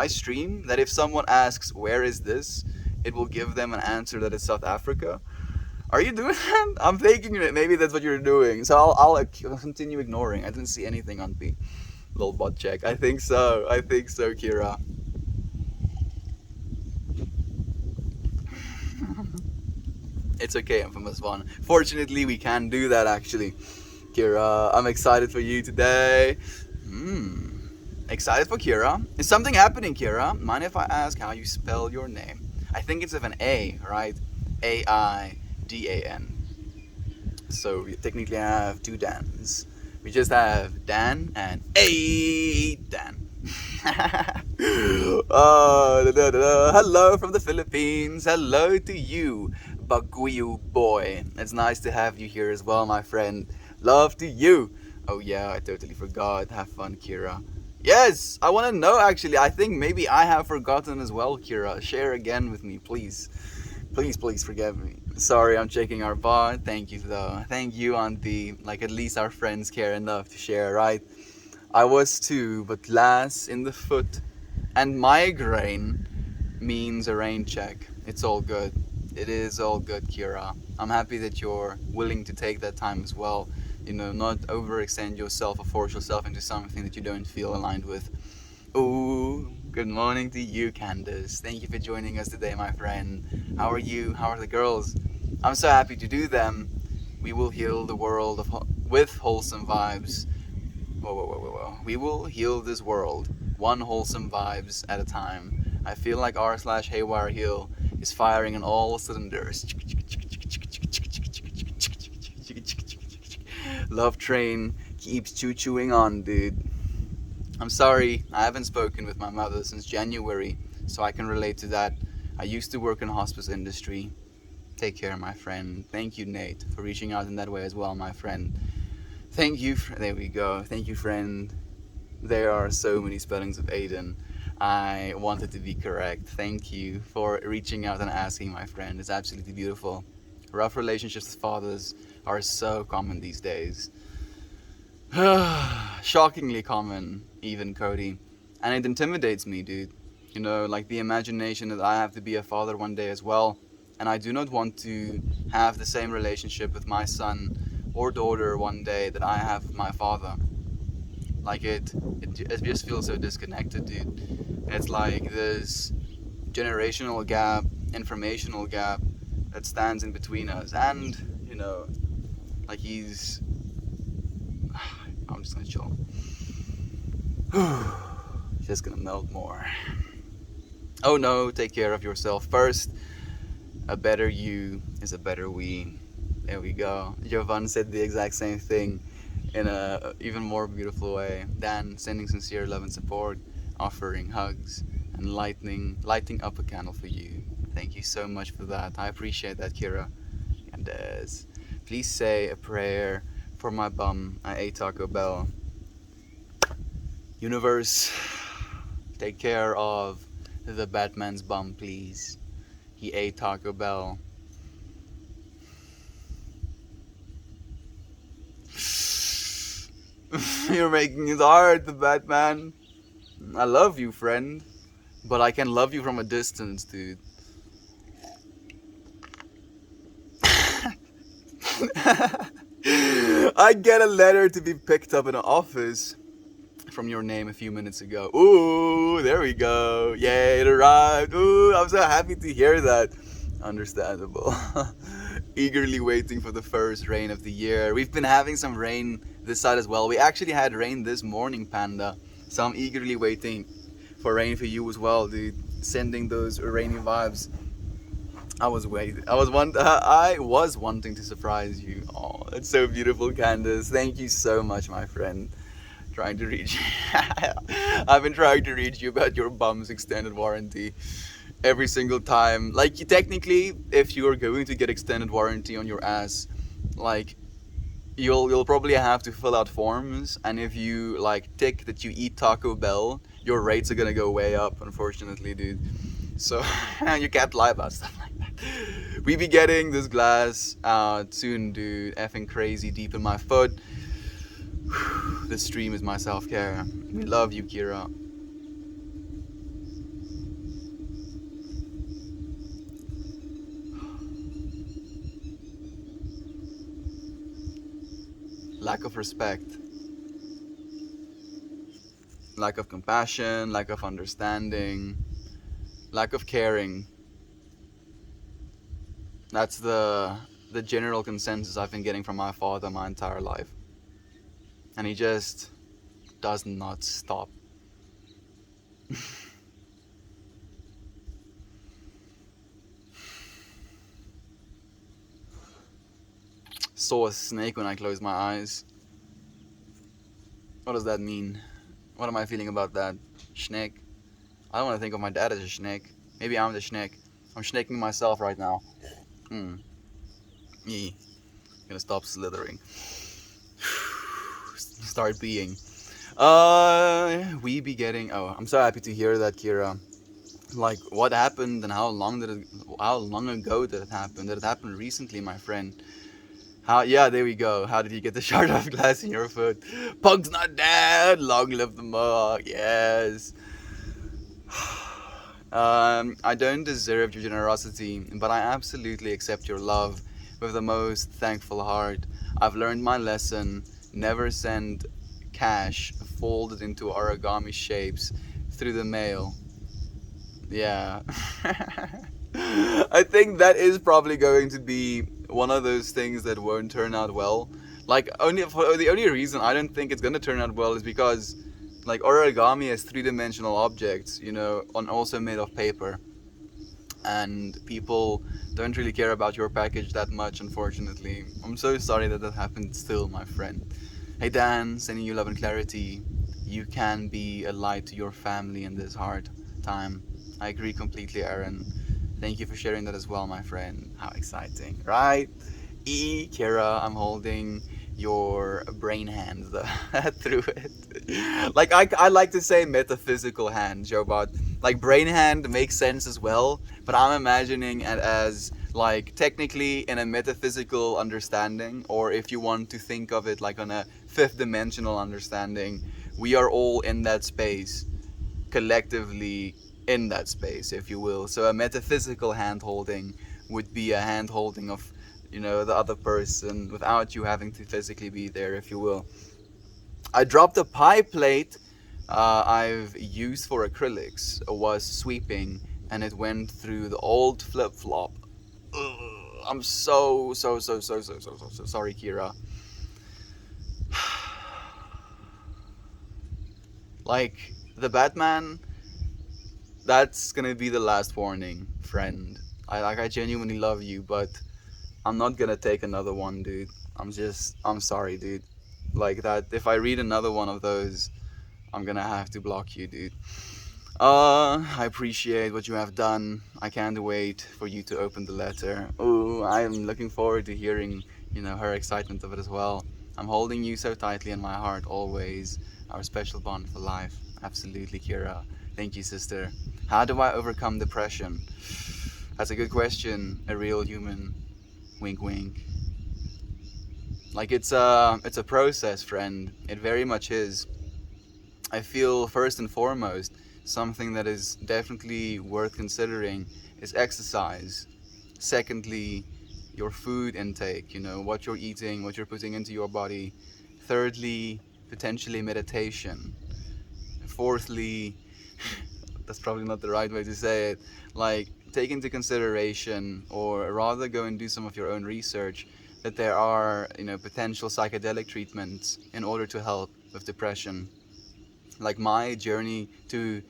stream? That if someone asks where is this, it will give them an answer that it's South Africa? Are you doing that? I'm thinking that maybe that's what you're doing. So I'll continue ignoring. I didn't see anything on B. Little bot check. I think so, Kira. It's okay, Infamous One. Fortunately, we can do that, actually. Kira, I'm excited for you today. Excited for Kira. Is something happening, Kira? Mind if I ask how you spell your name? I think it's with an A, right? A-I-D-A-N. So we technically have two Dans. We just have Dan and Dan. Hello from the Philippines. Hello to you, Baguio boy. It's nice to have you here as well, my friend. Love to you. Oh yeah, I totally forgot. Have fun, Kira. Yes, I want to know, actually. I think maybe I have forgotten as well, Kira. Share again with me, please. Please forgive me. Sorry, I'm checking our bot. Thank you, though. Thank you, Auntie. Like, at least our friends care enough to share, right? I was too, but glass in the foot and migraine means a rain check. It's all good. It is all good, Kira. I'm happy that you're willing to take that time as well. You know, not overextend yourself or force yourself into something that you don't feel aligned with. Ooh, good morning to you, Candace. Thank you for joining us today, my friend. How are you? How are the girls? I'm so happy to do them. We will heal the world with wholesome vibes. Whoa, whoa, whoa, whoa, whoa. We will heal this world, one wholesome vibes at a time. I feel like r/haywire heal is firing on all cylinders. Love train keeps choo-chooing on, dude. I'm sorry, I haven't spoken with my mother since January, so I can relate to that. I used to work in the hospice industry. Take care, my friend. Thank you, Nate, for reaching out in that way as well, my friend. Thank you. There we go. Thank you, friend. There are so many spellings of Aiden. I wanted to be correct. Thank you for reaching out and asking, my friend. It's absolutely beautiful. Rough relationships with fathers are so common these days. Shockingly common, even, Cody. And it intimidates me, dude. You know, like the imagination that I have to be a father one day as well. And I do not want to have the same relationship with my son or daughter one day that I have with my father. Like it just feels so disconnected, dude. It's like this generational gap, informational gap that stands in between us. And, you know, like he's... I'm just gonna chill. He's just gonna melt more. Oh no, take care of yourself first. A better you is a better we. There we go. Jovan said the exact same thing in a even more beautiful way. Dan sending sincere love and support, offering hugs and lighting up a candle for you. Thank you so much for that. I appreciate that, Kira. And please say a prayer for my bum. I ate Taco Bell. Universe, take care of the Batman's bum, please. He ate Taco Bell. You're making it hard, the Batman. I love you, friend. But I can love you from a distance, dude. I get a letter to be picked up in an office from your name a few minutes ago. Ooh, there we go. Yay, it arrived. Ooh, I'm so happy to hear that. Understandable. Eagerly waiting for the first rain of the year. We've been having some rain this side as well. We actually had rain this morning, Panda. So I'm eagerly waiting for rain for you as well, dude. Sending those rainy vibes. I was wanting to surprise you. Oh, that's so beautiful, Candace. Thank you so much, my friend. Trying to reach I've been trying to reach you about your bum's extended warranty every single time. Like, technically, if you are going to get extended warranty on your ass, like, you'll probably have to fill out forms, and if you like tick that you eat Taco Bell, your rates are gonna go way up, unfortunately, dude. So you can't lie about stuff like that. We be getting this glass soon, dude. Effing crazy deep in my foot. This stream is my self-care. We love you, Kira. Lack of respect, lack of compassion, lack of understanding, lack of caring. That's the general consensus I've been getting from my father my entire life. And he just does not stop. Saw a snake when I closed my eyes. What does that mean? What am I feeling about that? Snake? I don't want to think of my dad as a snake. Maybe I'm the snake. I'm snaking myself right now. Me. Gonna stop slithering. Start being. We be getting. Oh, I'm so happy to hear that, Kira. Like, what happened and how long ago did it happen? Did it happen recently, my friend? How? Yeah, there we go. How did you get the shard of glass in your foot? Punk's not dead. Long live the mug. Yes. I don't deserve your generosity, but I absolutely accept your love with the most thankful heart. I've learned my lesson. Never send cash folded into origami shapes through the mail. Yeah. I think that is probably going to be one of those things that won't turn out well. Like only for the only reason I don't think it's gonna turn out well is because like origami is three-dimensional objects, on also made of paper, and people don't really care about your package that much, unfortunately. I'm so sorry that happened still, my friend. Hey Dan, sending you love and clarity. You can be a light to your family in this hard time. I agree completely, Aaron. Thank you for sharing that as well, my friend. How exciting, right? Kira, I'm holding your brain hands through it. Like I like to say metaphysical hand, Joe, but like brain hand makes sense as well. But I'm imagining it as like technically in a metaphysical understanding, or if you want to think of it like on a fifth dimensional understanding, we are all in that space collectively in that space, if you will. So a metaphysical hand holding would be a hand holding of, the other person without you having to physically be there, if you will. I dropped a pie plate I've used for acrylics, was sweeping, and it went through the old flip flop. I'm so sorry, Kira. Like, the Batman, that's gonna be the last warning, friend. I genuinely love you, but I'm not gonna take another one, dude. I'm sorry, dude. Like that, if I read another one of those, I'm gonna have to block you, dude. I appreciate what you have done. I can't wait for you to open the letter. Oh, I'm looking forward to hearing, her excitement of it as well. I'm holding you so tightly in my heart always. Our special bond for life. Absolutely, Kira. Thank you, sister. How do I overcome depression? That's a good question. A real human. Wink, wink. Like it's a process, friend. It very much is. I feel first and foremost something that is definitely worth considering is exercise. Secondly, your food intake, what you're eating, what you're putting into your body. Thirdly, potentially meditation. Fourthly, that's probably not the right way to say it, like take into consideration, or rather go and do some of your own research, that there are, potential psychedelic treatments in order to help with depression. Like my journey to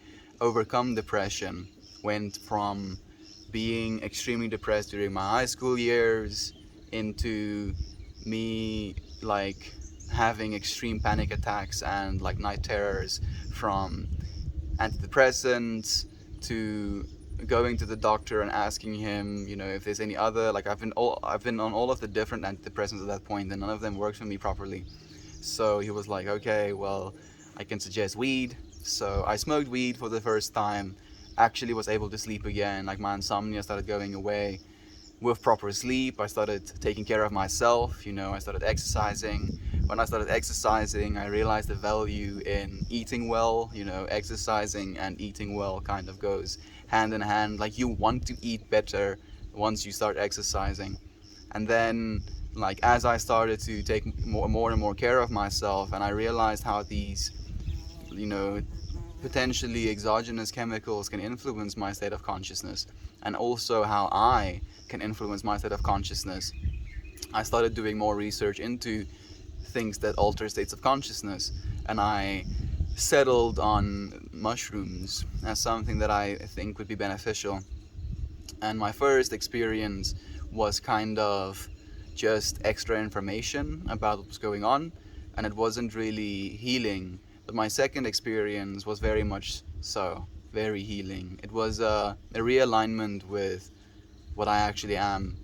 overcome depression went from being extremely depressed during my high school years into me like having extreme panic attacks and like night terrors, from antidepressants to going to the doctor and asking him, if there's any other, like I've been on all of the different antidepressants at that point, and none of them worked for me properly. So he was like, okay, well, I can suggest weed. So I smoked weed for the first time, actually was able to sleep again, like my insomnia started going away with proper sleep. I started taking care of myself, I started exercising. When I started exercising, I realized the value in eating well. Exercising and eating well kind of goes hand in hand. Like you want to eat better once you start exercising. And then like as I started to take more and more care of myself, and I realized how these, you know, potentially exogenous chemicals can influence my state of consciousness, and also how I can influence my state of consciousness, I started doing more research into things that alter states of consciousness, and I settled on mushrooms as something that I think would be beneficial. And my first experience was kind of just extra information about what was going on, and it wasn't really healing. But my second experience was very much so, very healing. It was a realignment with what I actually am.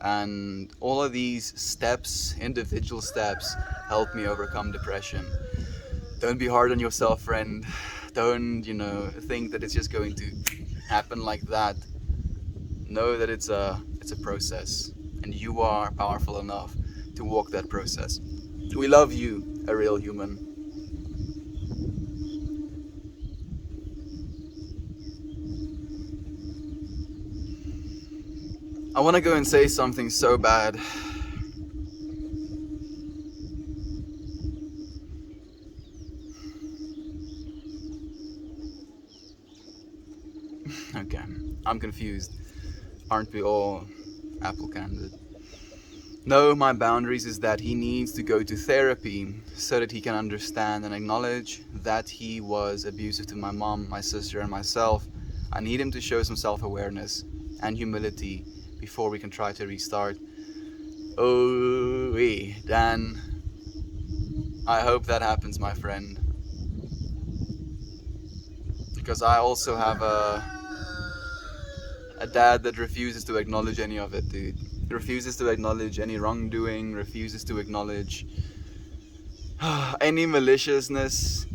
And all of these steps, individual steps, helped me overcome depression. Don't be hard on yourself, friend. Don't, think that it's just going to happen like that. Know that it's a process, and you are powerful enough to walk that process. We love you, a real human. I want to go and say something so bad. Okay, I'm confused. Aren't we all, Apple Candid? No, my boundaries is that he needs to go to therapy so that he can understand and acknowledge that he was abusive to my mom, my sister, and myself. I need him to show some self-awareness and humility before we can try to restart. Oh, Dan, I hope that happens, my friend. Because I also have a dad that refuses to acknowledge any of it, dude. Refuses to acknowledge any wrongdoing, refuses to acknowledge any maliciousness,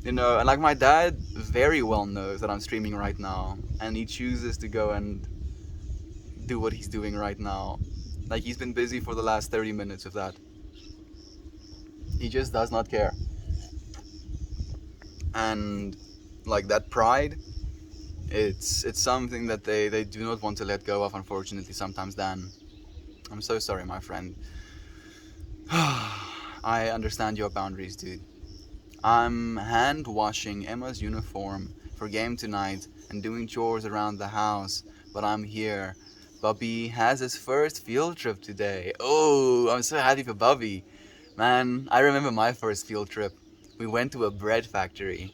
and like my dad very well knows that I'm streaming right now, and he chooses to go and do what he's doing right now. Like, he's been busy for the last 30 minutes of that. He just does not care. And like that pride, it's something that they do not want to let go of, unfortunately, sometimes, Dan. I'm so sorry, my friend. I understand your boundaries, dude. I'm hand washing Emma's uniform for game tonight and doing chores around the house, but I'm here. Bubby has his first field trip today. Oh, I'm so happy for Bubby. Man, I remember my first field trip. We went to a bread factory.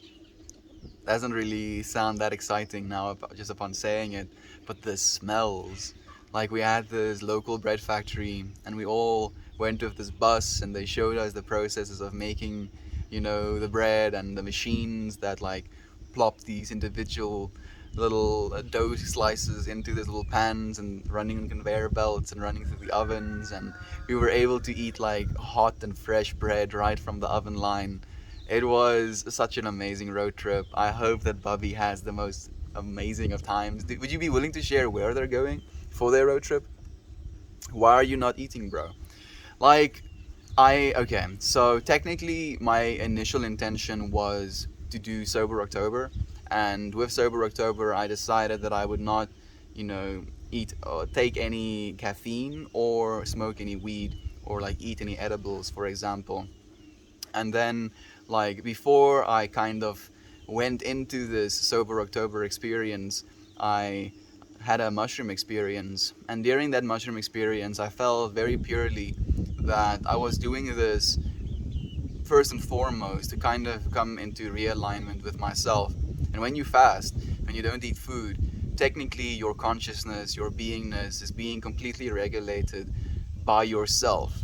Doesn't really sound that exciting now, just upon saying it, but the smells. Like, we had this local bread factory, and we all went with this bus, and they showed us the processes of making, the bread, and the machines that like plop these individual little dough slices into these little pans and running on conveyor belts and running through the ovens, and we were able to eat like hot and fresh bread right from the oven line. It was such an amazing road trip. I hope that Bubby has the most amazing of times. Would you be willing to share where they're going for their road trip? Why are you not eating, bro? Like, okay, so technically my initial intention was to do Sober October, and with Sober October I decided that I would not, eat or take any caffeine or smoke any weed or like eat any edibles, for example. And then, like, before I kind of went into this Sober October experience, I had a mushroom experience. And during that mushroom experience, I felt very purely that I was doing this first and foremost to kind of come into realignment with myself. And when you fast, when you don't eat food, technically your consciousness, your beingness is being completely regulated by yourself.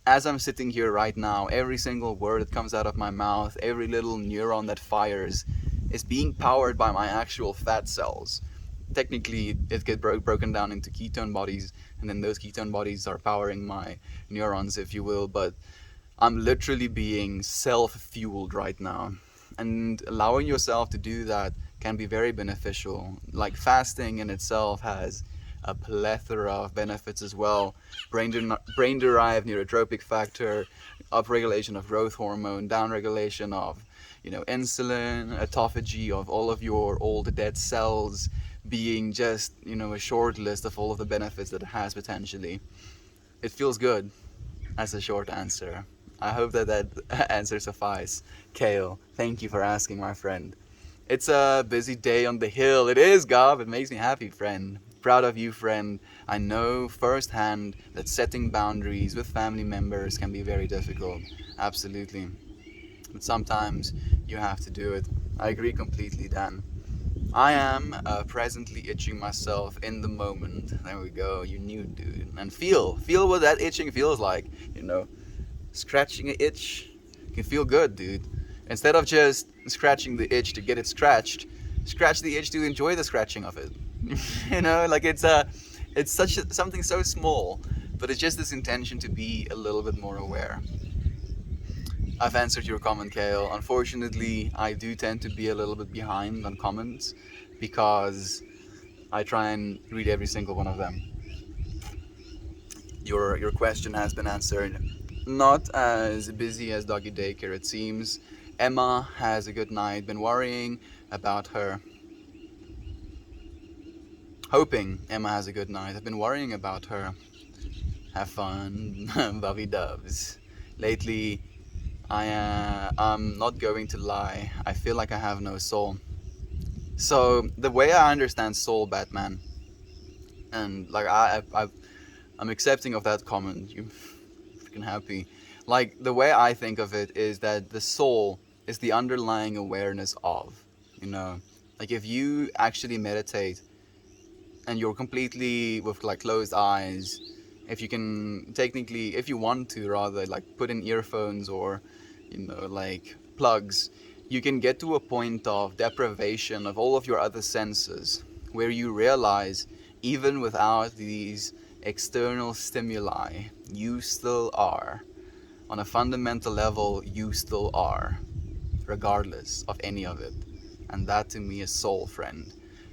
As I'm sitting here right now, every single word that comes out of my mouth, every little neuron that fires, is being powered by my actual fat cells. Technically, it gets broken down into ketone bodies, and then those ketone bodies are powering my neurons, if you will, but I'm literally being self-fueled right now. And allowing yourself to do that can be very beneficial. Like, fasting in itself has a plethora of benefits as well. Brain-derived neurotropic factor, upregulation of growth hormone, downregulation of, insulin, autophagy of all of your old dead cells, being just, a short list of all of the benefits that it has potentially. It feels good as a short answer. I hope that answer suffice. Kale, thank you for asking, my friend. It's a busy day on the hill. It is, Gob. It makes me happy, friend. Proud of you, friend. I know firsthand that setting boundaries with family members can be very difficult. Absolutely. But sometimes you have to do it. I agree completely, Dan. I am presently itching myself in the moment. There we go. You knew, dude. And feel what that itching feels like. Scratching an itch can feel good, dude. Instead of just scratching the itch to get it scratched, scratch the itch to enjoy the scratching of it. Like, it's something so small, but it's just this intention to be a little bit more aware. I've answered your comment, Kale. Unfortunately, I do tend to be a little bit behind on comments because I try and read every single one of them. Your question has been answered. Not as busy as doggy daycare, it seems. Emma has a good night. Been worrying about her. Hoping Emma has a good night. I've been worrying about her. Have fun, Bobby Doves. Lately, I'm not going to lie. I feel like I have no soul. So the way I understand soul, Batman, and like I'm accepting of that comment. You freaking happy. Like the way I think of it is that the soul is the underlying awareness of, you know, like if you actually meditate and you're completely with like closed eyes, if you can technically, if you want to rather, like put in earphones or, you know, like plugs, you can get to a point of deprivation of all of your other senses where you realize even without these external stimuli, you still are. On a fundamental level, you still are, regardless of any of it. And that to me is soul, friend.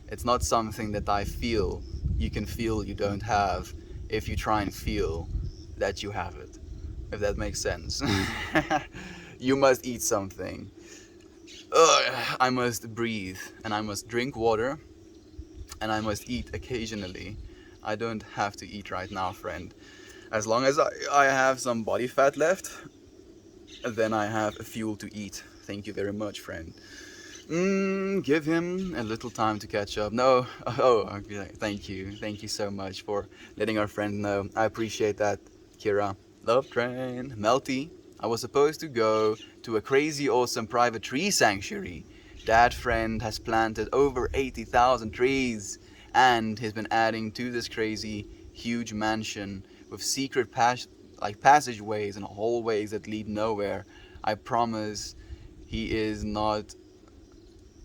It's not something that I feel you can feel you don't have if you try and feel that you have it. If that makes sense. You must eat something. I must breathe and I must drink water and I must eat occasionally. I don't have to eat right now, friend. As long as I have some body fat left, then I have fuel to eat. Thank you very much, friend. Give him a little time to catch up. No, oh, okay, thank you. Thank you so much for letting our friend know. I appreciate that, Kira. Love train. Melty, I was supposed to go to a crazy awesome private tree sanctuary. That friend has planted over 80,000 trees and has been adding to this crazy huge mansion with secret passageways and hallways that lead nowhere. I promise he is not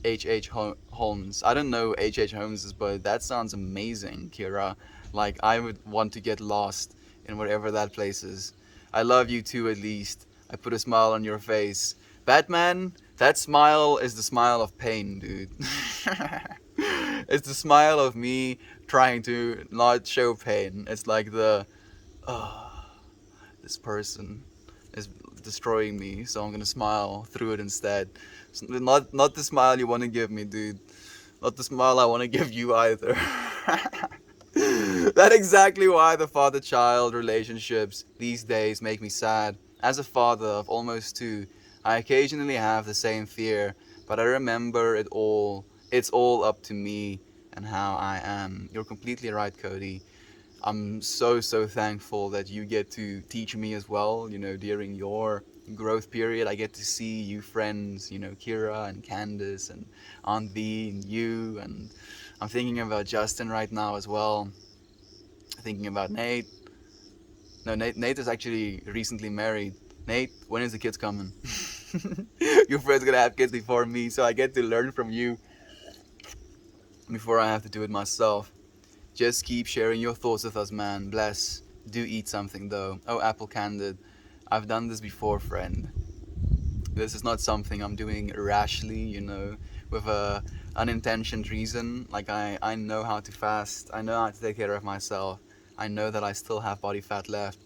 H.H. Holmes. I don't know H.H. Holmes, but that sounds amazing, Kira. Like, I would want to get lost in whatever that place is. I love you too, at least. I put a smile on your face. Batman, that smile is the smile of pain, dude. It's the smile of me trying to not show pain. It's like this person is destroying me, so I'm gonna smile through it instead. Not the smile you want to give me, dude. Not the smile I want to give you either. That's exactly why the father-child relationships these days make me sad. As a father of almost two, I occasionally have the same fear, but I remember it all. It's all up to me and how I am. You're completely right, Cody. I'm so thankful that you get to teach me as well, you know, during your growth period. I get to see you friends, you know, Kira and Candace and Aunt V and you, and I'm thinking about Justin right now as well. Thinking about Nate. No, Nate is actually recently married. Nate, when is the kids coming? Your friend's gonna have kids before me, so I get to learn from you before I have to do it myself. Just keep sharing your thoughts with us, man. Bless. Do eat something though. Oh, Apple Candid. I've done this before, friend. This is not something I'm doing rashly, you know, with a unintentioned reason. Like I know how to fast. I know how to take care of myself. I know that I still have body fat left.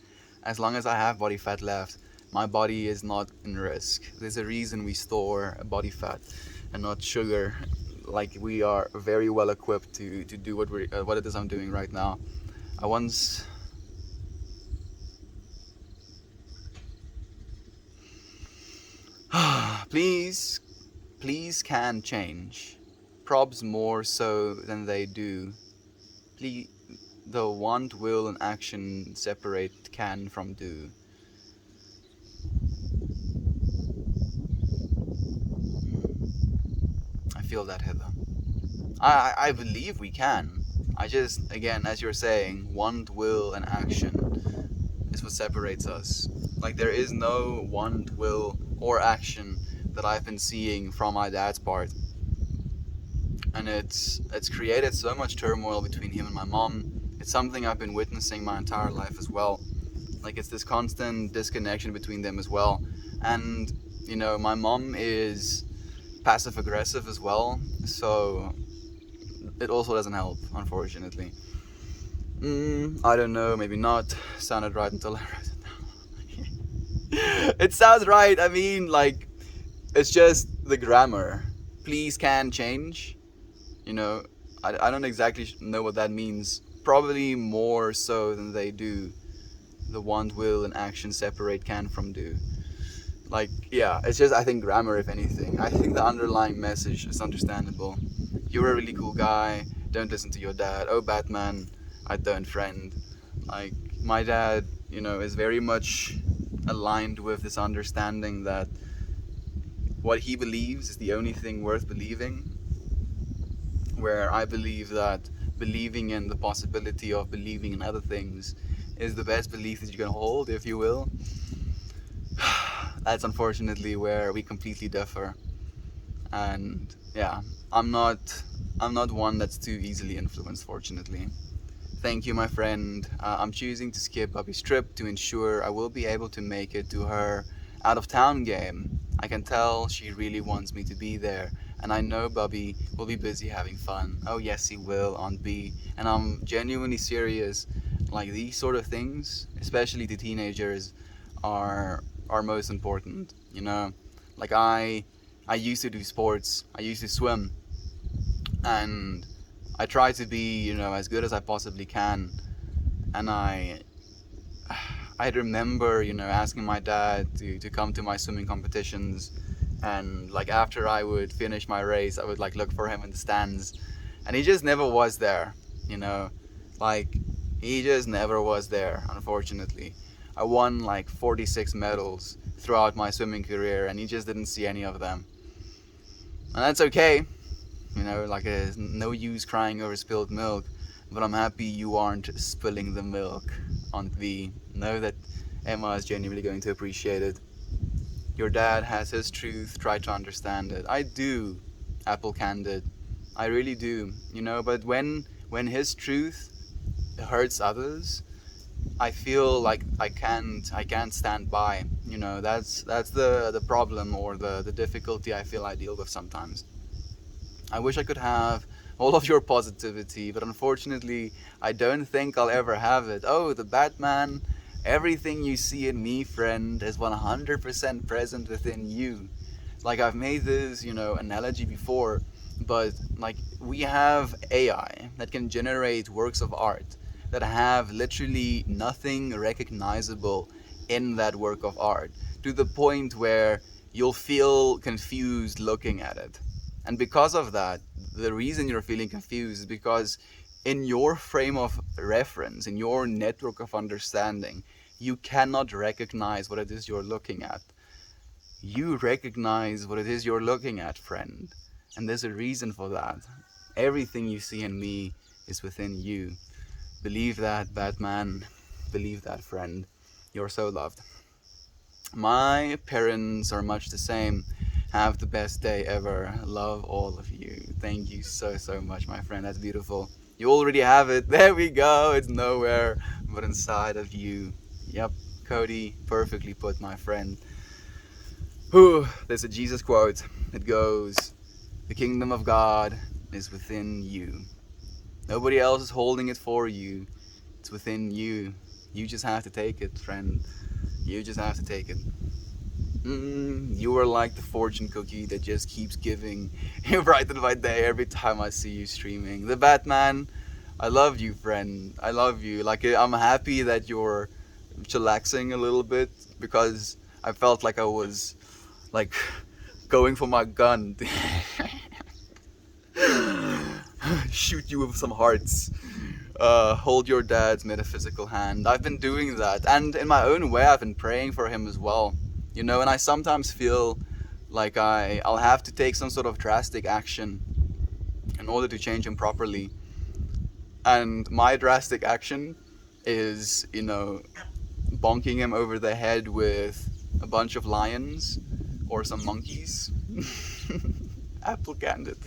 As long as I have body fat left, my body is not in risk. There's a reason we store body fat and not sugar. Like we are very well equipped to do what it is I'm doing right now. I once please can change. Probs more so than they do. Please, the want, will, and action separate can from do. I feel that, Heather. I believe we can. I just, again, as you're saying, want, will, and action is what separates us. Like there is no want, will, or action that I've been seeing from my dad's part, and it's created so much turmoil between him and my mom. It's something I've been witnessing my entire life as well. Like it's this constant disconnection between them as well, and you know my mom is passive aggressive as well, so it also doesn't help, unfortunately. I don't know, maybe not. Sounded right until I wrote it down. It sounds right. I mean, like, it's just the grammar. Please can change. You know, I don't exactly know what that means. Probably more so than they do. The want, will, and action separate can from do. Like, yeah, it's just, I think, grammar, if anything. I think the underlying message is understandable. You're a really cool guy. Don't listen to your dad. Oh, Batman, I don't friend. Like, my dad, is very much aligned with this understanding that what he believes is the only thing worth believing. Where I believe that believing in the possibility of believing in other things is the best belief that you can hold, if you will. That's unfortunately where we completely differ. And yeah, I'm not one that's too easily influenced, fortunately. Thank you, my friend. I'm choosing to skip Bobby's trip to ensure I will be able to make it to her out of town game. I can tell she really wants me to be there, and I know Bobby will be busy having fun. Oh yes, he will, Aunt B. And I'm genuinely serious. Like, these sort of things, especially to teenagers, are most important. Like, I used to do sports. I used to swim, and I try to be, as good as I possibly can. And I remember, asking my dad to come to my swimming competitions, and like after I would finish my race, I would like look for him in the stands, and he just never was there. Like, he just never was there, unfortunately. I won like 46 medals throughout my swimming career, and he just didn't see any of them. And that's okay. Like, there's no use crying over spilled milk, but I'm happy you aren't spilling the milk, Aunt V. Know that Emma is genuinely going to appreciate it. Your dad has his truth, try to understand it. I do, Apple Candid. I really do, but when his truth hurts others, I feel like I can't stand by. That's the problem, or the difficulty I feel I deal with sometimes. I wish I could have all of your positivity, but unfortunately, I don't think I'll ever have it. Oh, the Batman, everything you see in me, friend, is 100% present within you. Like, I've made this, analogy before, but like, we have AI that can generate works of art that have literally nothing recognizable in that work of art, to the point where you'll feel confused looking at it. And because of that, the reason you're feeling confused is because in your frame of reference, in your network of understanding, you cannot recognize what it is you're looking at. You recognize what it is you're looking at, friend. And there's a reason for that. Everything you see in me is within you. Believe that, Batman. Believe that, friend. You're so loved. My parents are much the same. Have the best day ever. Love all of you. Thank you so much, my friend. That's beautiful. You already have it. There we go. It's nowhere but inside of you. Yep, Cody, perfectly put, my friend. Whew, there's a Jesus quote. It goes, "The kingdom of God is within you. Nobody else is holding it for you. It's within you. You just have to take it, friend. You just have to take it." You are like the fortune cookie that just keeps giving. You brighten my day every time I see you streaming. The Batman, I love you, friend. I love you. Like, I'm happy that you're chillaxing a little bit, because I felt like I was like going for my gun. Shoot you with some hearts. Hold your dad's metaphysical hand. I've been doing that, and in my own way I've been praying for him as well. And I sometimes feel like I'll have to take some sort of drastic action in order to change him properly. And my drastic action is, bonking him over the head with a bunch of lions or some monkeys. Apple Candid.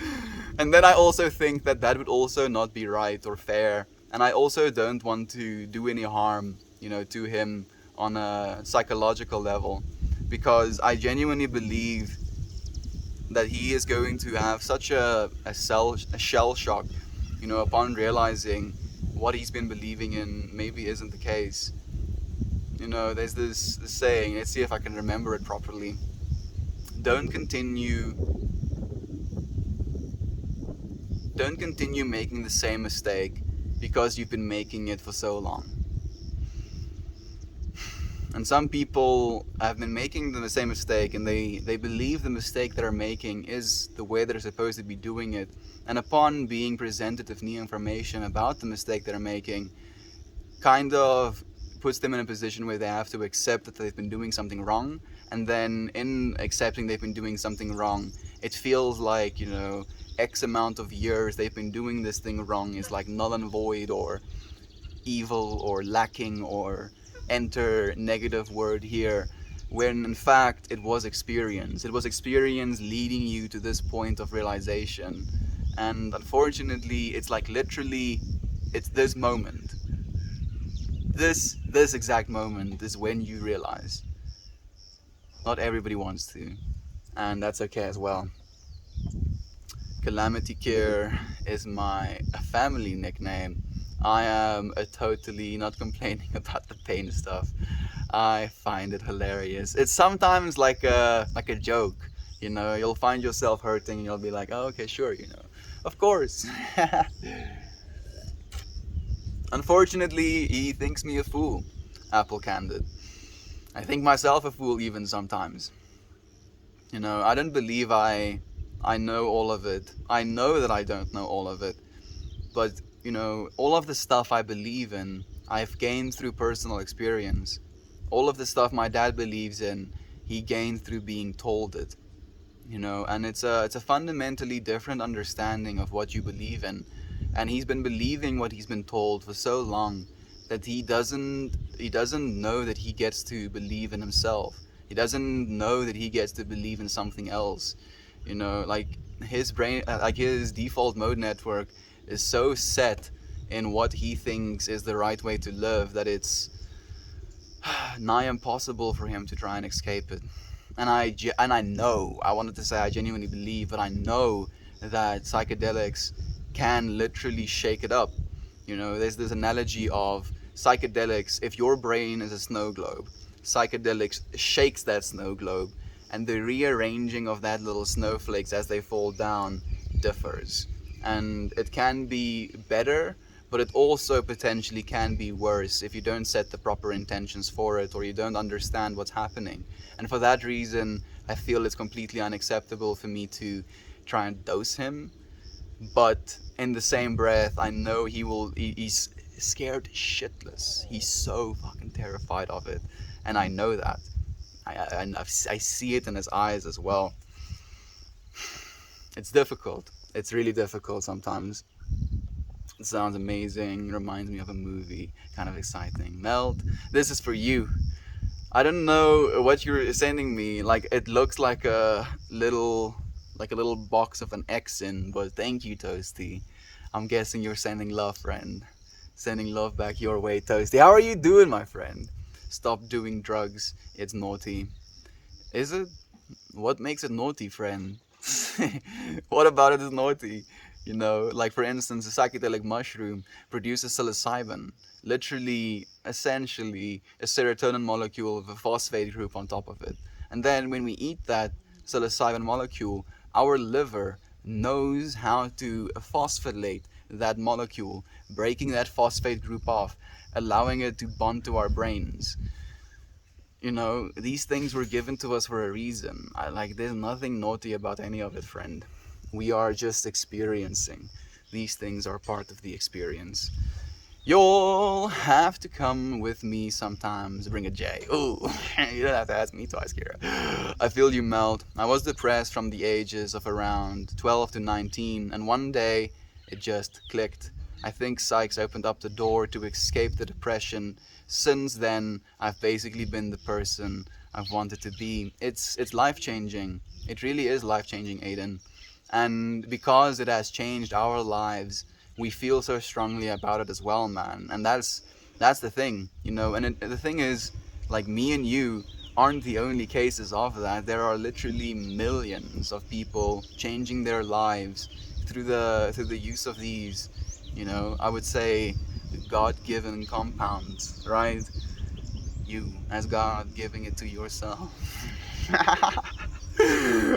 And then I also think that would also not be right or fair. And I also don't want to do any harm, to him on a psychological level, because I genuinely believe that he is going to have such a shell shock, upon realizing what he's been believing in maybe isn't the case. You know, there's this saying, let's see if I can remember it properly. Don't continue making the same mistake because you've been making it for so long. And some people have been making the same mistake, and they believe the mistake they're making is the way they're supposed to be doing it. And upon being presented with new information about the mistake they're making, kind of puts them in a position where they have to accept that they've been doing something wrong. And then in accepting they've been doing something wrong, it feels like, you know, X amount of years they've been doing this thing wrong is like null and void, or evil, or lacking, or enter negative word here, when in fact it was experience. It was experience leading you to this point of realization. And unfortunately, it's like literally, it's this moment. This exact moment is when you realize. Not everybody wants to, and that's okay as well. Calamity Care is my family nickname. I am totally not complaining about the pain stuff. I find it hilarious. It's sometimes like a joke, you know. You'll find yourself hurting and you'll be like, oh, okay, sure, you know, of course. Unfortunately, he thinks me a fool, Apple Candid. I think myself a fool even sometimes. You know, I don't believe I know all of it. I know that I don't know all of it. But, you know, all of the stuff I believe in, I've gained through personal experience. All of the stuff my dad believes in, he gained through being told it. You know, and it's a fundamentally different understanding of what you believe in. And he's been believing what he's been told for so long that he doesn't know that he gets to believe in himself. He doesn't know that he gets to believe in something else. You know, like his brain, like his default mode network is so set in what he thinks is the right way to live that it's nigh impossible for him to try and escape it. And I know, I wanted to say I genuinely believe, but I know that psychedelics can literally shake it up. You know, there's this analogy of psychedelics, if your brain is a snow globe, psychedelics shakes that snow globe, and the rearranging of that little snowflakes as they fall down differs. And it can be better, but it also potentially can be worse if you don't set the proper intentions for it, or you don't understand what's happening. And for that reason, I feel it's completely unacceptable for me to try and dose him. But in the same breath, I know he's scared shitless. He's so fucking terrified of it. And I know that. I see it in his eyes as well. It's difficult. It's really difficult sometimes. It sounds amazing. Reminds me of a movie. Kind of exciting. Melt, this is for you. I don't know what you're sending me. Like, it looks like a little box of an X in, but thank you, Toasty. I'm guessing you're sending love, friend. Sending love back your way, Toasty. How are you doing, my friend? Stop doing drugs. It's naughty. Is it? What makes it naughty, friend? What about it is naughty? You know, like for instance, a psychedelic mushroom produces psilocybin, literally, essentially, a serotonin molecule with a phosphate group on top of it. And then when we eat that psilocybin molecule, our liver knows how to phosphorylate that molecule, breaking that phosphate group off, allowing it to bond to our brains. You know, these things were given to us for a reason. There's nothing naughty about any of it, friend. We are just experiencing. These things are part of the experience. You'll have to come with me sometimes. Bring a J. Ooh, you don't have to ask me twice, Kira. I feel you, Melt. I was depressed from the ages of around 12 to 19, and one day it just clicked. I think Sykes opened up the door to escape the depression. Since then, I've basically been the person I've wanted to be. It's life-changing. It really is life-changing, Aiden. And because it has changed our lives, we feel so strongly about it as well, man. And that's the thing, you know. And the thing is, like, me and you aren't the only cases of that. There are literally millions of people changing their lives through the use of these. You know, I would say God-given compound, right? You as God giving it to yourself.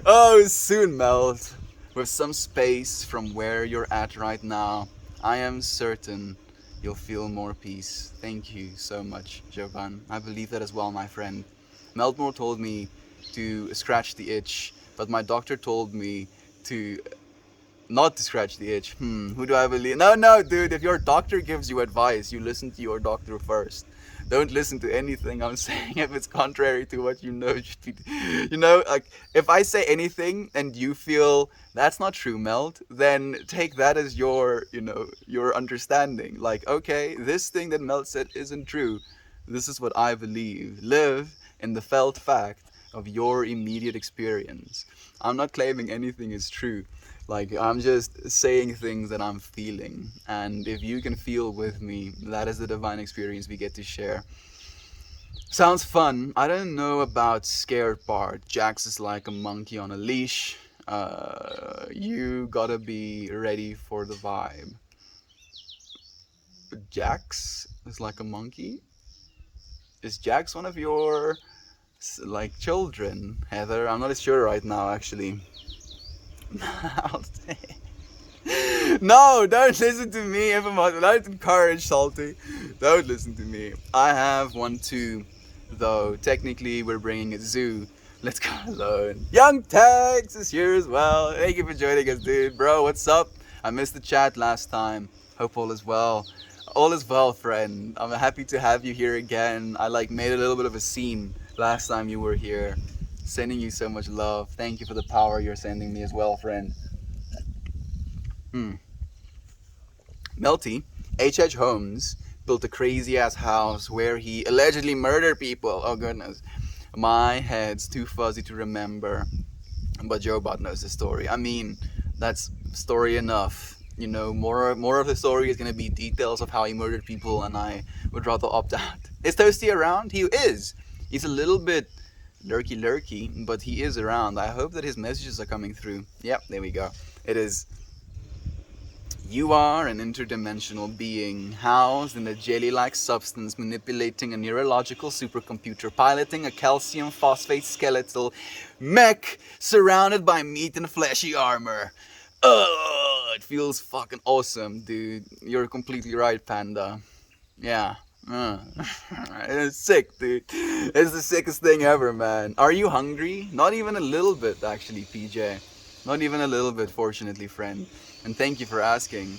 Oh, soon melt with some space from where you're at right now. I am certain you'll feel more peace. Thank you so much, Jovan. I believe that as well, my friend. Meltmore told me to scratch the itch, but my doctor told me to not to scratch the itch. Who do I believe? No, no, dude. If your doctor gives you advice, you listen to your doctor first. Don't listen to anything I'm saying if it's contrary to what you know should be. You know, like if I say anything and you feel that's not true, Melt, then take that as your, your understanding. Like, okay, this thing that Melt said isn't true. This is what I believe. Live in the felt fact of your immediate experience. I'm not claiming anything is true. Like, I'm just saying things that I'm feeling. And if you can feel with me, that is the divine experience we get to share. Sounds fun. I don't know about scared part. Jax is like a monkey on a leash. You gotta be ready for the vibe. Jax is like a monkey? Is Jax one of your, like, children, Heather? I'm not sure right now, actually. No, don't listen to me, Evermont. Don't encourage Salty. Don't listen to me. I have one too, though. Technically, we're bringing a zoo. Let's go alone. Young Tex is here as well. Thank you for joining us, dude. Bro, what's up? I missed the chat last time. Hope all is well. All is well, friend. I'm happy to have you here again. I made a little bit of a scene last time you were here. Sending you so much love. Thank you for the power you're sending me as well, friend. Melty, H.H. Holmes built a crazy ass house where he allegedly murdered people. Oh goodness. My head's too fuzzy to remember. But Joe Bot knows the story. I mean, that's story enough. You know, more of the story is gonna be details of how he murdered people, and I would rather opt out. Is Toasty around? He is. He's a little bit lurky, but he is around. I hope that his messages are coming through. Yep, there we go. It is. You are an interdimensional being, housed in a jelly-like substance, manipulating a neurological supercomputer, piloting a calcium phosphate skeletal mech, surrounded by meat and fleshy armor. It feels fucking awesome, dude. You're completely right, Panda. Yeah. It's sick, dude. It's the sickest thing ever, man. Are you hungry? Not even a little bit, actually, PJ. Not even a little bit, fortunately, friend. And thank you for asking.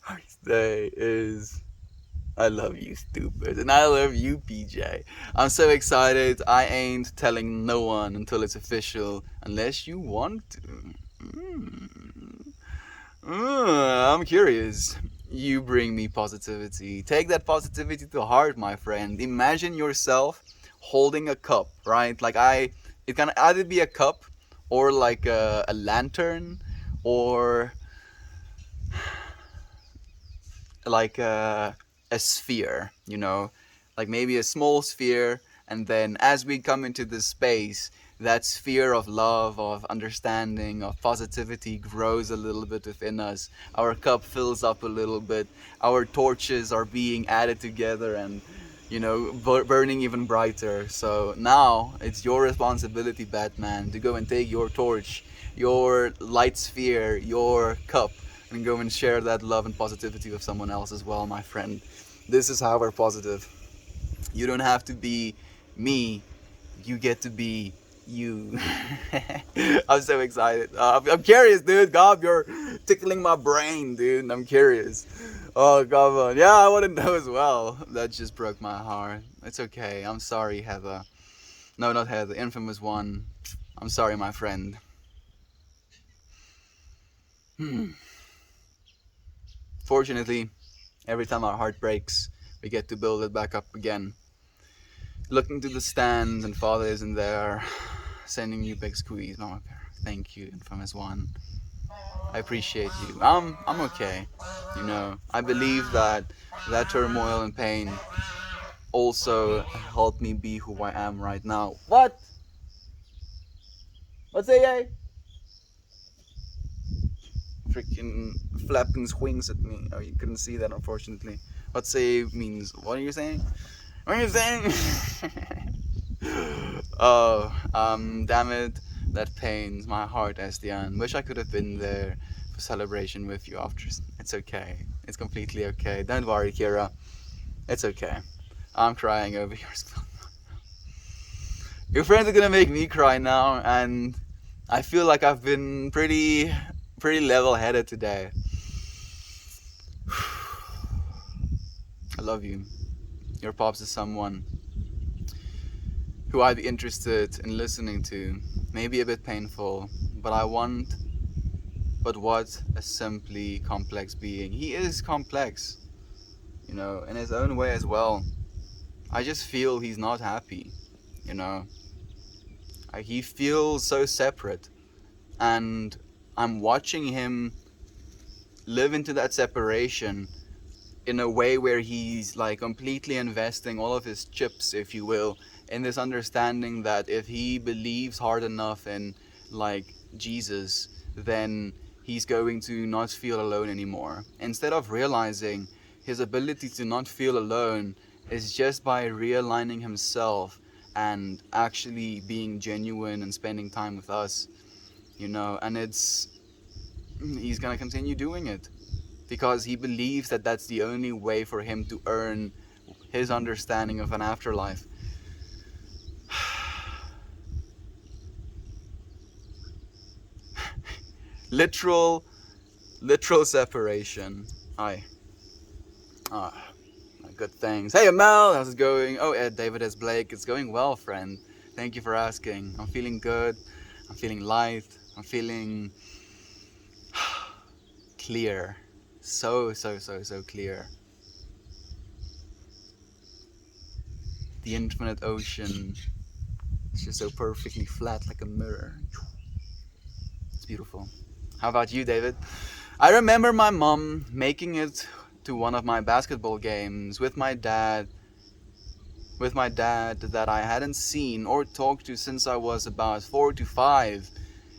Our day is I love you, stupid. And I love you, PJ. I'm so excited. I ain't telling no one until it's official. Unless you want to. I'm curious. You bring me positivity. Take that positivity to heart, my friend. Imagine yourself holding a cup, right? It can either be a cup or like a lantern or like a sphere, like maybe a small sphere, and then as we come into this space, that sphere of love, of understanding, of positivity grows a little bit within us. Our cup fills up a little bit. Our torches are being added together and, burning even brighter. So now it's your responsibility, Batman, to go and take your torch, your light sphere, your cup, and go and share that love and positivity with someone else as well, my friend. This is how we're positive. You don't have to be me. You get to be you. I'm so excited. I'm curious, dude. Gob, you're tickling my brain, dude. I'm curious. Oh, come on. Yeah, I want to know as well. That just broke my heart. It's okay. I'm sorry, Heather. No, not Heather. Infamous one. I'm sorry, my friend. Fortunately, every time our heart breaks, we get to build it back up again. Looking to the stands, and Father isn't there, sending you big squeeze. No, thank you, infamous one. I appreciate you. I'm okay. I believe that turmoil and pain also helped me be who I am right now. What? What say I? Freaking flapping his wings at me. Oh, you couldn't see that, unfortunately. What say means, what are you saying? What are you saying? Oh, damn it. That pains my heart, Estian. Wish I could have been there for celebration with you after. It's okay. It's completely okay. Don't worry, Kira. It's okay. I'm crying over yours. Your friends are gonna make me cry now, and I feel like I've been pretty level-headed today. I love you. Your pops is someone who I'd be interested in listening to. Maybe a bit painful, but but what a simply complex being. He is complex, in his own way as well. I just feel he's not happy, you know. He feels so separate, and I'm watching him live into that separation in a way where he's like completely investing all of his chips, if you will, in this understanding that if he believes hard enough in like Jesus, then he's going to not feel alone anymore. Instead of realizing his ability to not feel alone is just by realigning himself and actually being genuine and spending time with us, and he's gonna continue doing it because he believes that that's the only way for him to earn his understanding of an afterlife. literal literal separation. Aye. Ah, good things. Hey Amel, how's it going? Oh, David S. Blake, it's going well, friend. Thank you for asking. I'm feeling good. I'm feeling light. I'm feeling clear. So clear. The infinite ocean is just so perfectly flat like a mirror. It's beautiful. How about you, David? I remember my mom making it to one of my basketball games with my dad that I hadn't seen or talked to since I was about 4 to 5.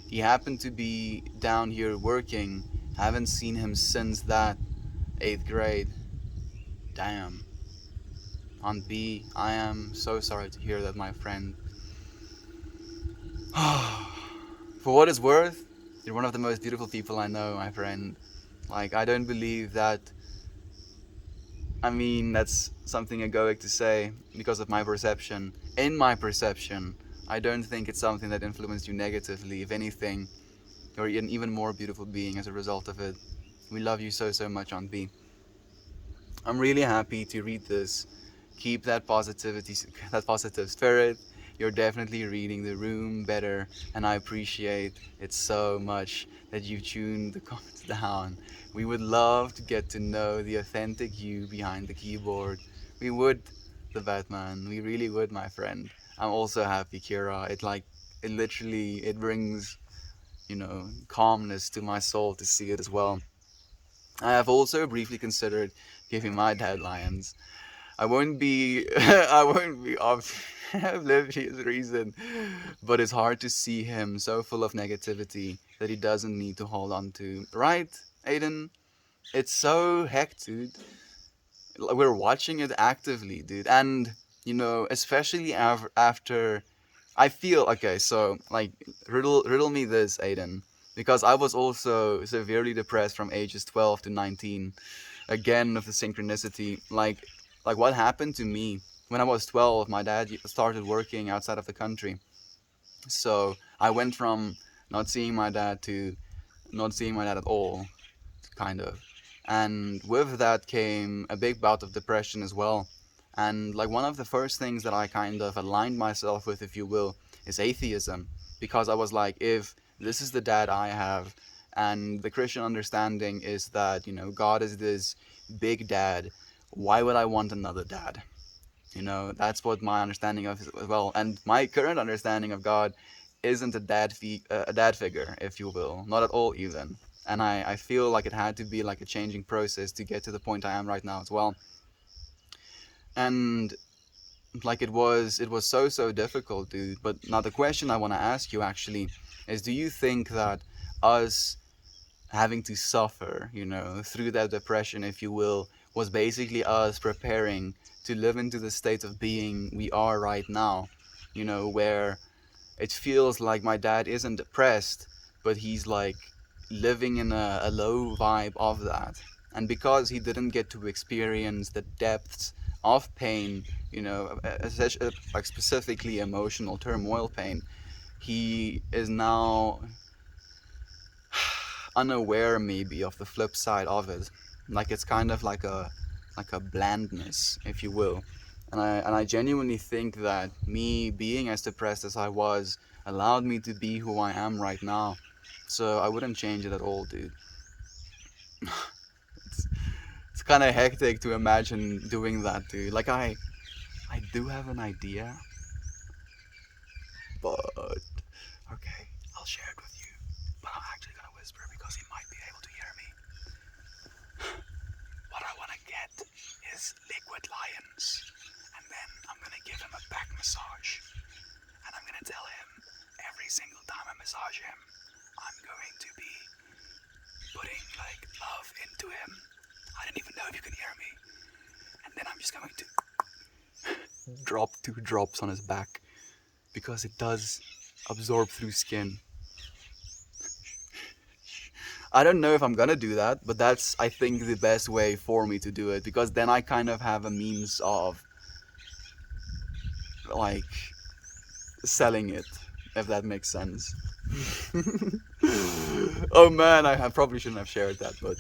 He happened to be down here working. Haven't seen him since that 8th grade. Damn. Aunt B, I am so sorry to hear that, my friend. For what it's worth, you're one of the most beautiful people I know, my friend. Like, I don't believe that. I mean, that's something egoic to say because of my perception. In my perception, I don't think it's something that influenced you negatively. If anything, you're an even more beautiful being as a result of it. We love you so much, Aunt B. I'm really happy to read this. Keep that positivity, that positive spirit. You're definitely reading the room better, and I appreciate it so much that you tuned the comments down. We would love to get to know the authentic you behind the keyboard. We would, the Batman. We really would, my friend. I'm also happy, Kira. It brings, calmness to my soul to see it as well. I have also briefly considered giving my dad lions. I won't be I won't be oblivious reason, but it's hard to see him so full of negativity that he doesn't need to hold on to. Right, Aiden? It's so heck, dude. We're watching it actively, dude, and especially after. I feel okay. So, like, riddle me this, Aiden, because I was also severely depressed from ages 12 to 19. Again, of the synchronicity, like what happened to me when I was 12. My dad started working outside of the country, so I went from not seeing my dad to not seeing my dad at all, kind of. And with that came a big bout of depression as well. And like one of the first things that I kind of aligned myself with, if you will, is atheism. Because I was like, if this is the dad I have, and the Christian understanding is that, God is this big dad, why would I want another dad? That's what my understanding of as well. And my current understanding of God isn't a dad figure, if you will, not at all even. And I feel like it had to be like a changing process to get to the point I am right now as well. And like it was so difficult, dude. But now the question I want to ask you actually is, do you think that us having to suffer, through that depression, if you will, was basically us preparing to live into the state of being we are right now, where it feels like my dad isn't depressed, but he's like living in a low vibe of that. And because he didn't get to experience the depths of pain, like specifically emotional turmoil pain, he is now unaware maybe of the flip side of it. Like it's kind of like a blandness, if you will. And I genuinely think that me being as depressed as I was allowed me to be who I am right now. So I wouldn't change it at all, dude. It's, it's kind of hectic to imagine doing that, dude. Like I do have an idea, but okay, I'll share it with you. But I'm actually gonna whisper because he might be able to hear me. What I wanna get is liquid lions, and then I'm gonna give him a back massage, and I'm gonna tell him every single time I massage him, I'm going to be putting like love into him. I don't even know if you can hear me. And then I'm just going to drop 2 drops on his back because it does absorb through skin. I don't know if I'm gonna do that, but that's, I think, the best way for me to do it, because then I kind of have a means of like selling it, if that makes sense. Oh man, I probably shouldn't have shared that, but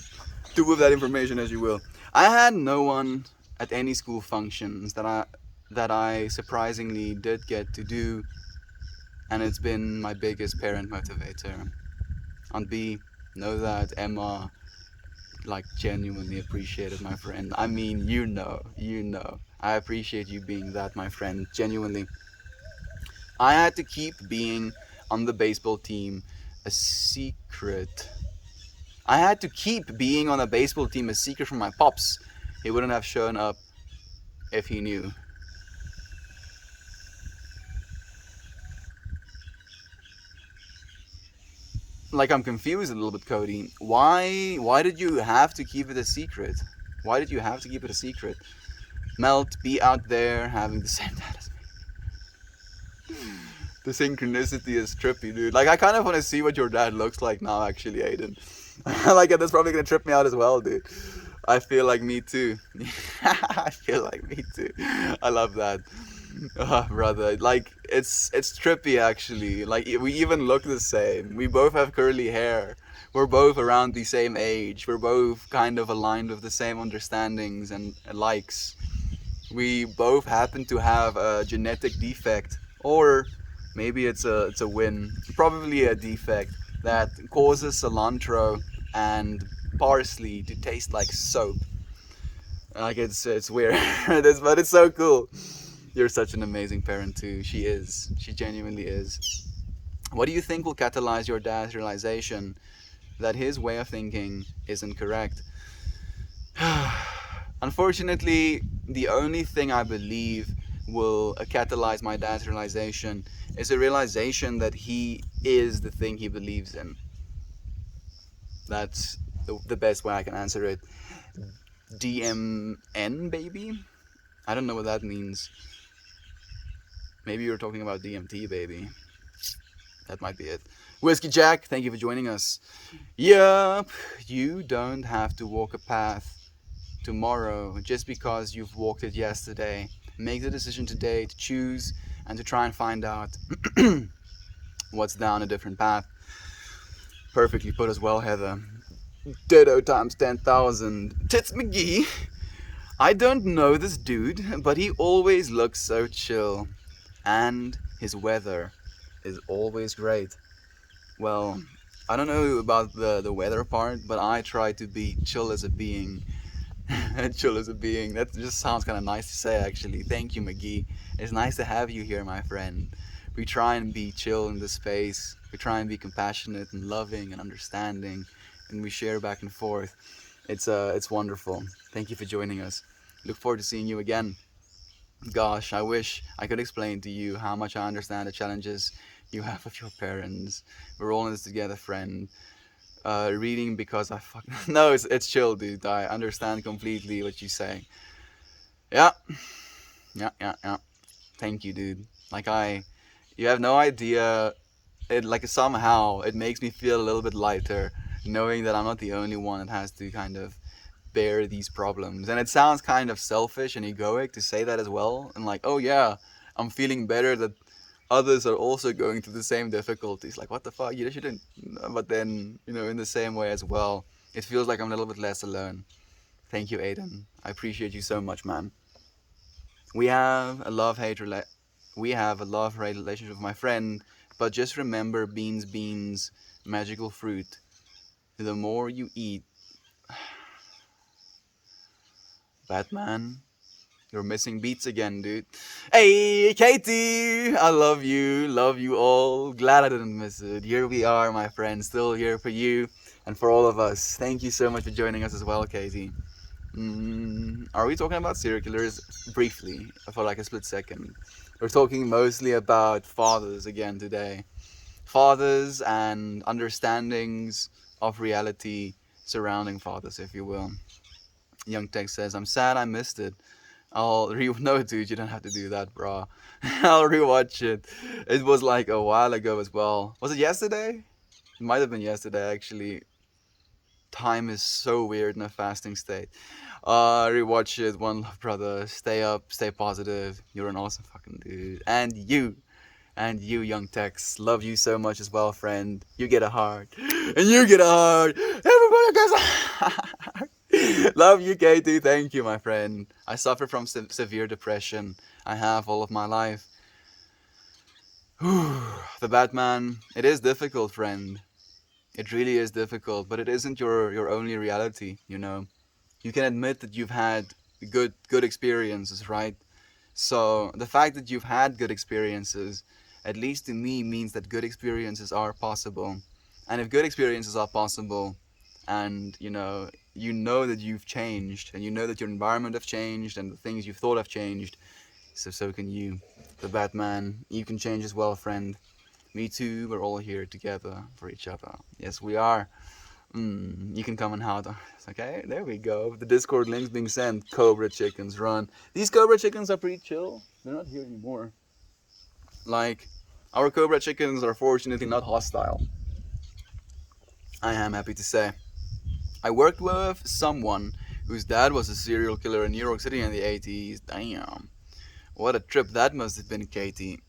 do with that information as you will. I had no one at any school functions that I surprisingly did get to do, and it's been my biggest parent motivator. And B, know that Emma like genuinely appreciated my friend. I mean, I appreciate you being that, my friend, genuinely. I had to keep being on the baseball team a secret. I had to keep being on a baseball team a secret from my pops. He wouldn't have shown up if he knew. Like, I'm confused a little bit, Cody. Why did you have to keep it a secret? Why did you have to keep it a secret? Melt, be out there having the same dad as me. The synchronicity is trippy, dude. Like, I kind of want to see what your dad looks like now, actually, Aiden. Like, that's probably gonna trip me out as well, dude. I feel like me too. I feel like me too. I love that. Oh, brother, like it's trippy actually. Like we even look the same. We both have curly hair. We're both around the same age. We're both kind of aligned with the same understandings and likes. We both happen to have a genetic defect, or maybe it's a win. Probably a defect that causes cilantro and parsley to taste like soap. Like it's weird, but it's so cool. You're such an amazing parent too. She is. She genuinely is. What do you think will catalyze your dad's realization that his way of thinking isn't correct? Unfortunately, the only thing I believe will catalyze my dad's realization is a realization that he is the thing he believes in. That's the best way I can answer it. DMN, baby? I don't know what that means. Maybe you're talking about DMT, baby. That might be it. Whiskey Jack, thank you for joining us. Yup, you don't have to walk a path tomorrow just because you've walked it yesterday. Make the decision today to choose and to try and find out what's down a different path. Perfectly put as well, Heather. Ditto times 10,000. Tits McGee. I don't know this dude, but he always looks so chill. And his weather is always great. Well, I don't know about the weather part, but I try to be chill as a being. Chill as a being. That just sounds kind of nice to say, actually. Thank you, McGee. It's nice to have you here, my friend. We try and be chill in this space. We try and be compassionate and loving and understanding, and we share back and forth. It's wonderful. Thank you for joining us. Look forward to seeing you again. Gosh, I wish I could explain to you how much I understand the challenges you have with your parents. We're all in this together, friend. Reading because I fucking no, it's chill, dude. I understand completely what you say. Yeah, yeah. Thank you, dude. Like you have no idea. It like somehow it makes me feel a little bit lighter, knowing that I'm not the only one that has to kind of bear these problems. And it sounds kind of selfish and egoic to say that as well. And like, oh yeah, I'm feeling better that others are also going through the same difficulties. Like, what the fuck? You shouldn't. But then, in the same way as well, it feels like I'm a little bit less alone. Thank you, Aiden. I appreciate you so much, man. We have a love-hate relationship with my friend, but just remember, beans, magical fruit. The more you eat, Batman, you're missing beats again, dude. Hey, Katie! I love you all. Glad I didn't miss it. Here we are, my friend, still here for you and for all of us. Thank you so much for joining us as well, Katie. Are we talking about serial killers briefly for like a split second? We're talking mostly about fathers again today. Fathers and understandings of reality surrounding fathers, if you will. Young Tech says, I'm sad I missed it. No, dude, you don't have to do that, bro. I'll rewatch it. It was like a while ago as well. Was it yesterday? It might have been yesterday, actually. Time is so weird in a fasting state. Rewatch it. One love, brother. Stay up, stay positive. You're an awesome fucking dude. And you, Young Tex, love you so much as well, friend. You get a heart, and you get a heart. Everybody gets a heart. Love you, Katie. Thank you, my friend. I suffer from severe depression. I have all of my life. The Batman. It is difficult, friend. It really is difficult, but it isn't your only reality. You can admit that you've had good experiences, right? So the fact that you've had good experiences, at least to me, means that good experiences are possible. And if good experiences are possible, and you know that you've changed, and you know that your environment have changed, and the things you've thought have changed, so can you, the Batman. You can change as well, friend. Me too. We're all here together for each other. Yes, we are. You can come and hide. Okay, there we go. The Discord link's being sent. Cobra chickens, run. These Cobra chickens are pretty chill. They're not here anymore. Like, our Cobra chickens are fortunately not hostile. I am happy to say. I worked with someone whose dad was a serial killer in New York City in the 80s. Damn. What a trip that must have been, Katie.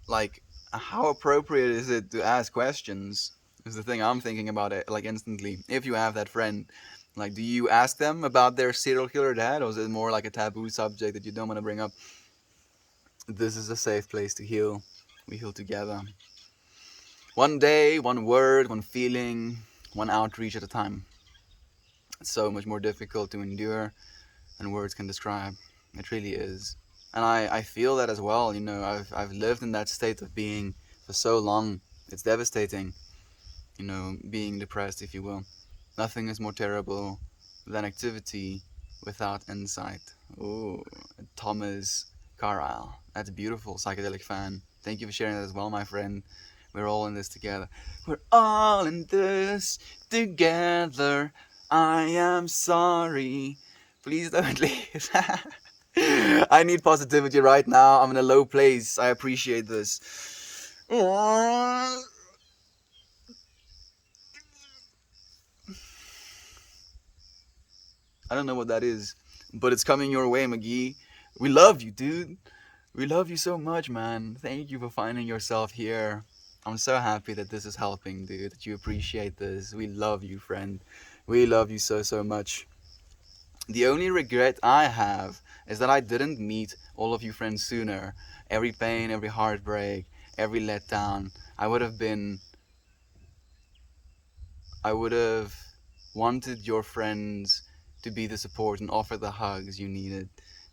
Like, how appropriate is it to ask questions? Is the thing I'm thinking about it, like, instantly. If you have that friend, like, do you ask them about their serial killer dad, or is it more like a taboo subject that you don't want to bring up? This is a safe place to heal. We heal together. One day, one word, one feeling, one outreach at a time. It's so much more difficult to endure than words can describe. It really is. And I feel that as well. I've lived in that state of being for so long. It's devastating, being depressed, if you will. Nothing is more terrible than activity without insight. Ooh, Thomas Carlyle. That's beautiful, psychedelic fan. Thank you for sharing that as well, my friend. We're all in this together. We're all in this together. I am sorry. Please don't leave. I need positivity right now. I'm in a low place. I appreciate this. I don't know what that is, but it's coming your way, McGee. We love you, dude. We love you so much, man. Thank you for finding yourself here. I'm so happy that this is helping, dude. That you appreciate this. We love you, friend. We love you so, so much. The only regret I have is that I didn't meet all of you friends sooner. Every pain, every heartbreak, every letdown. I would have wanted your friends to be the support and offer the hugs you needed.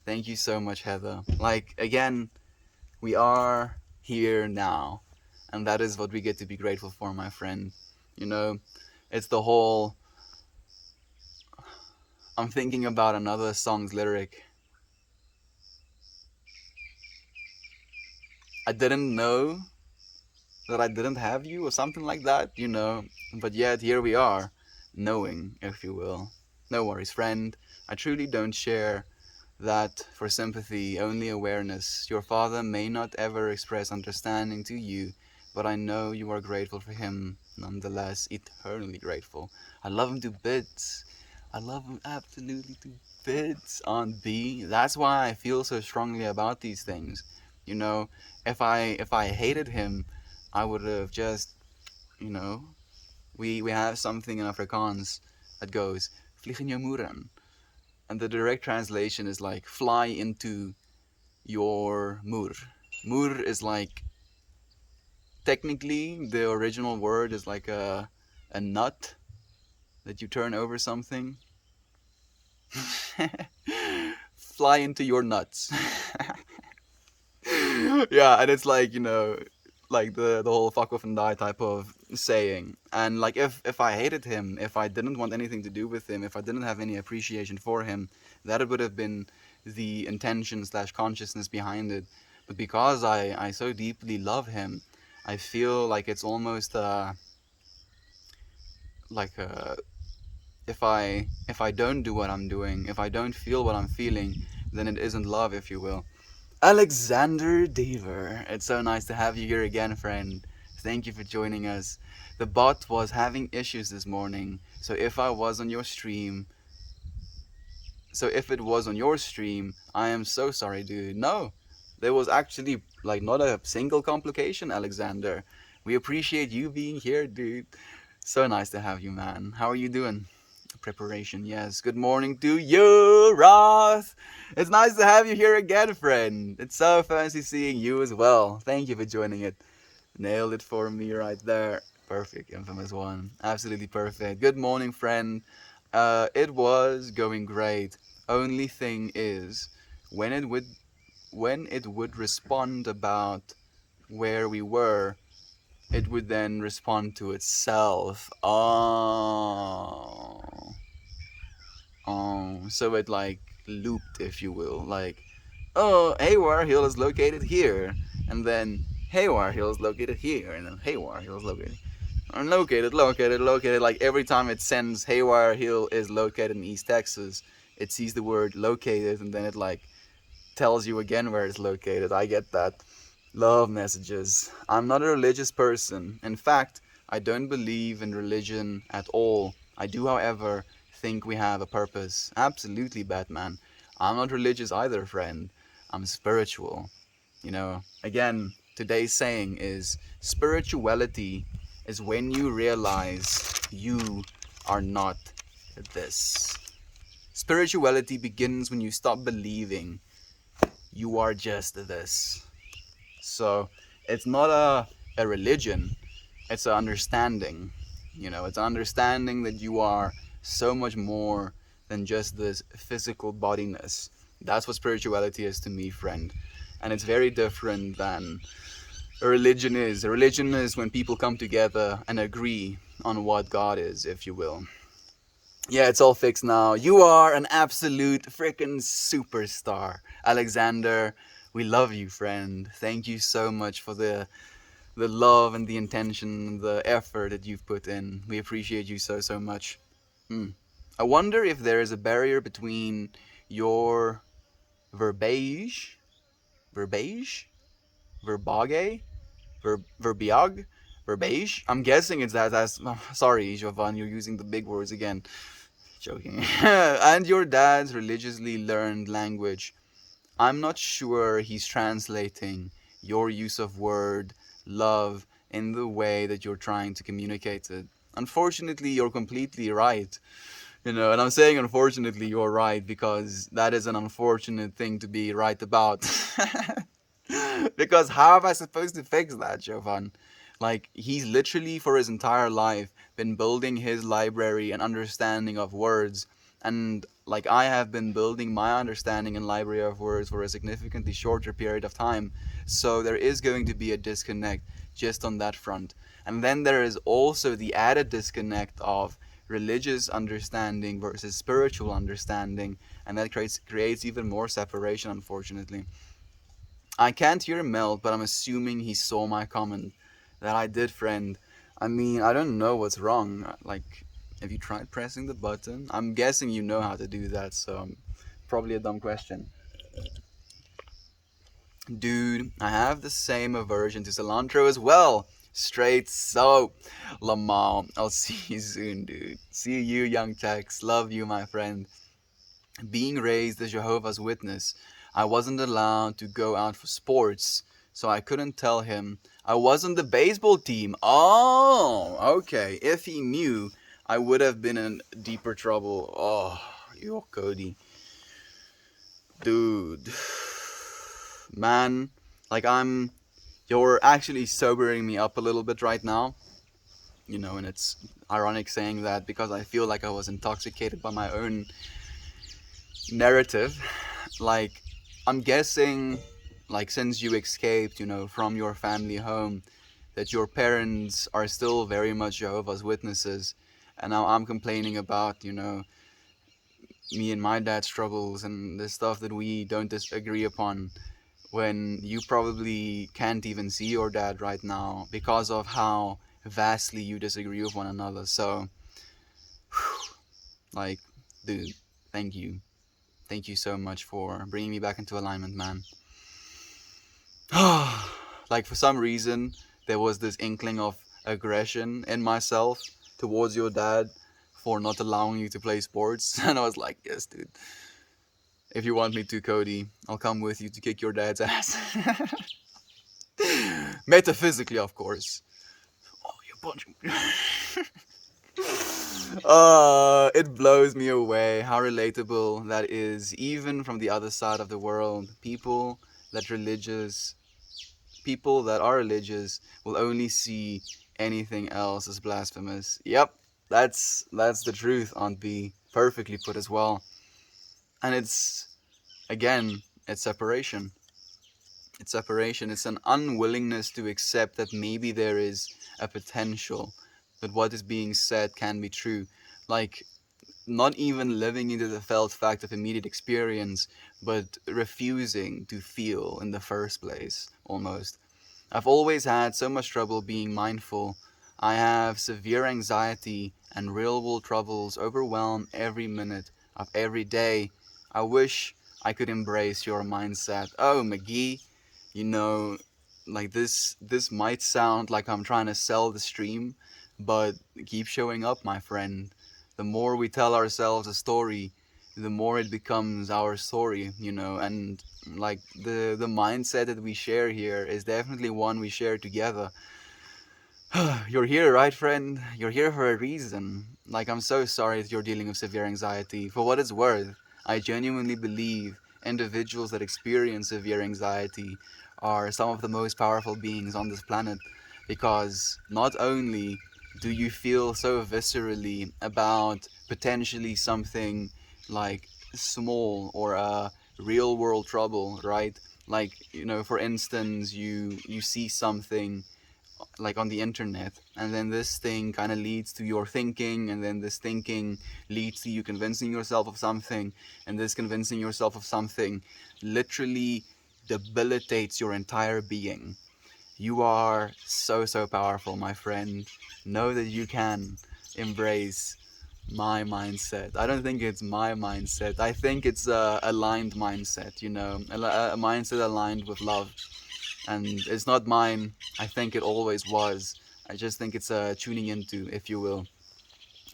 Thank you so much, Heather. Like, again, we are here now. And that is what we get to be grateful for, my friend. It's the whole... I'm thinking about another song's lyric. I didn't know that I didn't have you or something like that, But yet here we are, knowing, if you will. No worries, friend. I truly don't share that for sympathy, only awareness. Your father may not ever express understanding to you, but I know you are grateful for him, nonetheless, eternally grateful. I love him to bits. I love him absolutely to bits on B. That's why I feel so strongly about these things. You know, if I hated him, I would have just, you know, we have something in Afrikaans that goes, vlieg in jou moer in. And the direct translation is like fly into your moer. Moer is like, technically the original word is like a nut that you turn over something. Fly into your nuts. Yeah, and it's like, like the whole fuck off and die type of saying. And like if I hated him, if I didn't want anything to do with him, if I didn't have any appreciation for him, that would have been the intention slash consciousness behind it. But because I so deeply love him, I feel like it's almost like if I don't do what I'm doing, if I don't feel what I'm feeling, then it isn't love, if you will. Alexander Deaver, it's so nice to have you here again, friend. Thank you for joining us. The bot was having issues this morning, so if it was on your stream, I am so sorry, dude. No, there was actually like not a single complication, Alexander. We appreciate you being here, dude. So nice to have you, man. How are you doing? Preparation, yes. Good morning to you, Roth. It's nice to have you here again, friend. It's so fancy seeing you as well. Thank you for joining it. Nailed it for me right there. Perfect, infamous one. Absolutely perfect. Good morning, friend. It was going great. Only thing is, when it would respond about where we were, it would then respond to itself. So it like looped, if you will. Like, oh, Haywire Hill is located here, and then Haywire Hill is located here, and then Haywire Hill is located. And located. Like every time it sends Haywire Hill is located in East Texas, it sees the word located, and then it like tells you again where it's located. I get that. Love messages. I'm not a religious person. In fact, I don't believe in religion at all. I do, however, think we have a purpose. Absolutely, Batman. I'm not religious either, friend. I'm spiritual. Again, today's saying is spirituality is when you realize you are not this. Spirituality begins when you stop believing you are just this. So it's not a religion, it's an understanding. It's an understanding that you are so much more than just this physical bodiness. That's what spirituality is to me, friend. And it's very different than a religion is. A religion is when people come together and agree on what God is, if you will. Yeah, it's all fixed now. You are an absolute freaking superstar, Alexander. We love you, friend. Thank you so much for the love and the intention, the effort that you've put in. We appreciate you so, so much. I wonder if there is a barrier between your verbage, verbage, verbiage, verbage. I'm guessing it's that. Sorry, Jovan, you're using the big words again. Joking. And your dad's religiously learned language. I'm not sure he's translating your use of word love in the way that you're trying to communicate it. Unfortunately, you're completely right. And I'm saying unfortunately you're right because that is an unfortunate thing to be right about. Because how am I supposed to fix that, Jovan? Like, he's literally for his entire life been building his library and understanding of words. And like I have been building my understanding and library of words for a significantly shorter period of time. So there is going to be a disconnect just on that front. And then there is also the added disconnect of religious understanding versus spiritual understanding. And that creates even more separation, unfortunately. I can't hear Mel, but I'm assuming he saw my comment. That I did, friend. I mean, I don't know what's wrong. Like, have you tried pressing the button? I'm guessing you know how to do that, so probably a dumb question. Dude, I have the same aversion to cilantro as well. Straight so. Lamar, I'll see you soon, dude. See you, young Tex. Love you, my friend. Being raised as Jehovah's Witness, I wasn't allowed to go out for sports, so I couldn't tell him I wasn't the baseball team. Oh, okay. If he knew, I would have been in deeper trouble. Oh, you're Cody. Dude. Man, like you're actually sobering me up a little bit right now. And it's ironic saying that because I feel like I was intoxicated by my own narrative. Like, I'm guessing, like, since you escaped, from your family home, that your parents are still very much Jehovah's Witnesses. And now I'm complaining about, me and my dad's struggles and the stuff that we don't disagree upon, when you probably can't even see your dad right now because of how vastly you disagree with one another. So, like, dude, thank you. Thank you so much for bringing me back into alignment, man. Like, for some reason, there was this inkling of aggression in myself towards your dad for not allowing you to play sports. And I was like, yes, dude. If you want me to, Cody, I'll come with you to kick your dad's ass. Metaphysically, of course. Oh, you punch me. It blows me away how relatable that is, even from the other side of the world. People that are religious will only see anything else as blasphemous. Yep, that's the truth, Aunt B. Perfectly put as well. And again, it's separation. It's separation. It's an unwillingness to accept that maybe there is a potential that what is being said can be true. Like, not even living into the felt fact of immediate experience, but refusing to feel in the first place, almost. I've always had so much trouble being mindful. I have severe anxiety, and real world troubles overwhelm every minute of every day. I wish I could embrace your mindset. Oh, McGee, you know, like this might sound like I'm trying to sell the stream, but keep showing up, my friend. The more we tell ourselves a story, the more it becomes our story, and like the mindset that we share here is definitely one we share together. You're here, right, friend? You're here for a reason. Like, I'm so sorry that you're dealing with severe anxiety. For what it's worth, I genuinely believe individuals that experience severe anxiety are some of the most powerful beings on this planet, because not only do you feel so viscerally about potentially something like small or a real world trouble, right? Like, for instance, you see something like on the internet, and then this thing kind of leads to your thinking, and then this thinking leads to you convincing yourself of something, and this convincing yourself of something literally debilitates your entire being. You are so powerful, my friend. Know that you can embrace my mindset. I don't think it's my mindset. I think it's a aligned mindset, a mindset aligned with love. And it's not mine. I think it always was. I just think it's tuning into, if you will.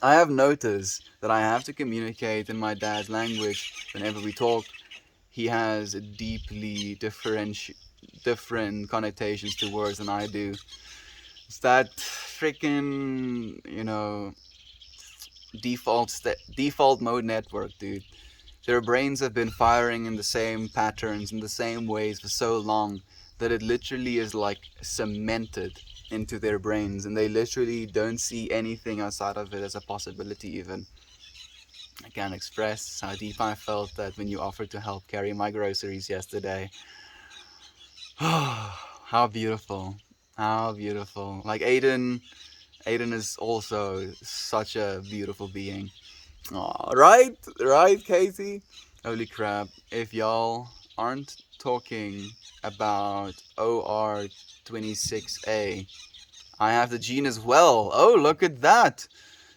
I have noticed that I have to communicate in my dad's language whenever we talk. He has deeply different connotations to words than I do. It's that freaking, default mode network, dude. Their brains have been firing in the same patterns, in the same ways for so long that it literally is like cemented into their brains, and they literally don't see anything outside of it as a possibility, even. I can't express how deep I felt that when you offered to help carry my groceries yesterday. How beautiful. How beautiful. Like, Aiden is also such a beautiful being. Aw, right, Katie? Holy crap. If y'all aren't talking about OR 26A, I have the gene as well. Oh, look at that.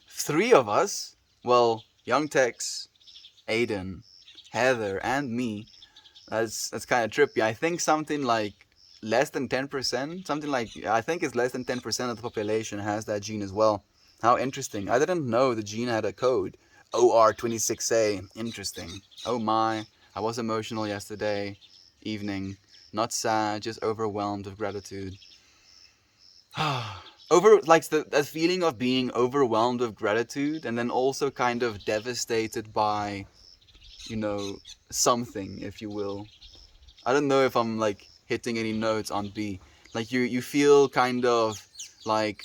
3 of us. Well, Young Tex, Aiden, Heather, and me. That's kind of trippy. I think something like less than 10%, something like, I think it's less than 10% of the population has that gene as well. How interesting. I didn't know the gene had a code. OR26A. Interesting. Oh my. I was emotional yesterday evening. Not sad, just overwhelmed with gratitude. Like that feeling of being overwhelmed with gratitude and then also kind of devastated by, you know, something, if you will. I don't know if I'm like hitting any notes on B. Like you feel kind of like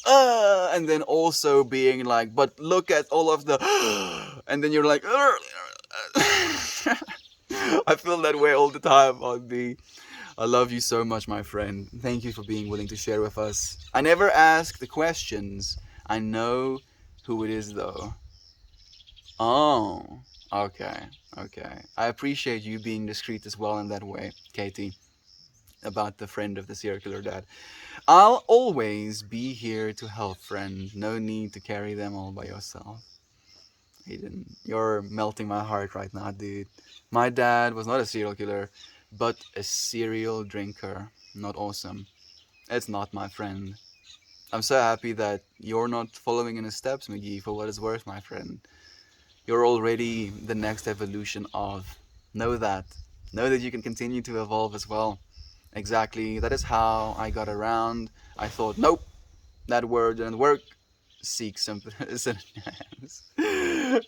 and then also being like, but look at all of the and then you're like I feel that way all the time on B. I love you so much, my friend. Thank you for being willing to share with us. I never ask the questions. I know who it is though. Oh, okay, okay. I appreciate you being discreet as well in that way, Katie, about the friend of the circular dad. I'll always be here to help, friend. No need to carry them all by yourself. Hayden, you're melting my heart right now, dude. My dad was not a serial killer, but a serial drinker. Not awesome. It's not, my friend. I'm so happy that you're not following in his steps, McGee, for what it's worth, my friend. You're already the next evolution of. Know that. Know that you can continue to evolve as well. Exactly. That is how I got around. I thought, nope, that word didn't work. Seek something.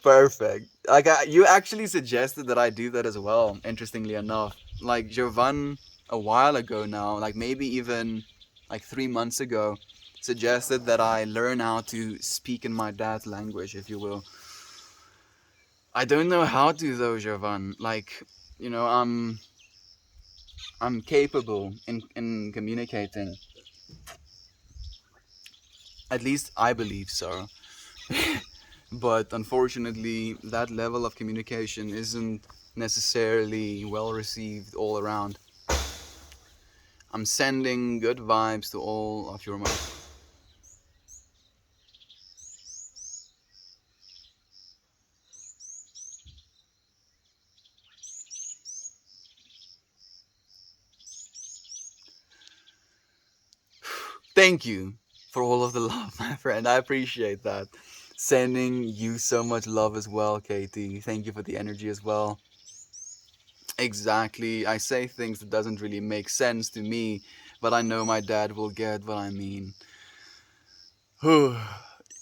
Perfect. Like you actually suggested that I do that as well. Interestingly enough, like Jovan a while ago now, like maybe even like 3 months ago, suggested that I learn how to speak in my dad's language, if you will. I don't know how to though, Jovan. Like, you know, I'm capable in communicating. At least I believe so. But unfortunately, that level of communication isn't necessarily well received all around. I'm sending good vibes to all of your. Thank you for all of the love, my friend. I appreciate that. Sending you so much love as well, Katie. Thank you for the energy as well. Exactly. I say things that doesn't really make sense to me, but I know my dad will get what I mean.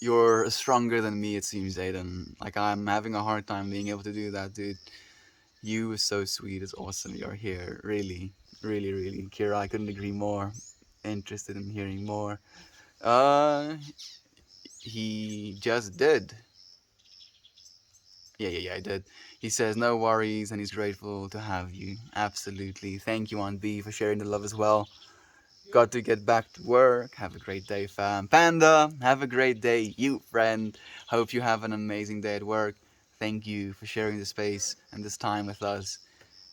You're stronger than me, it seems, Aiden. Like, I'm having a hard time being able to do that, dude. You are so sweet. It's awesome you're here. Really, really, really. Kira, I couldn't agree more. Interested in hearing more. Uh, he just did. Yeah, I did. He says no worries and he's grateful to have you. Absolutely. Thank you, Aunt B, for sharing the love as well. Got to get back to work. Have a great day, fam. Panda, have a great day, you friend. Hope you have an amazing day at work. Thank you for sharing the space and this time with us.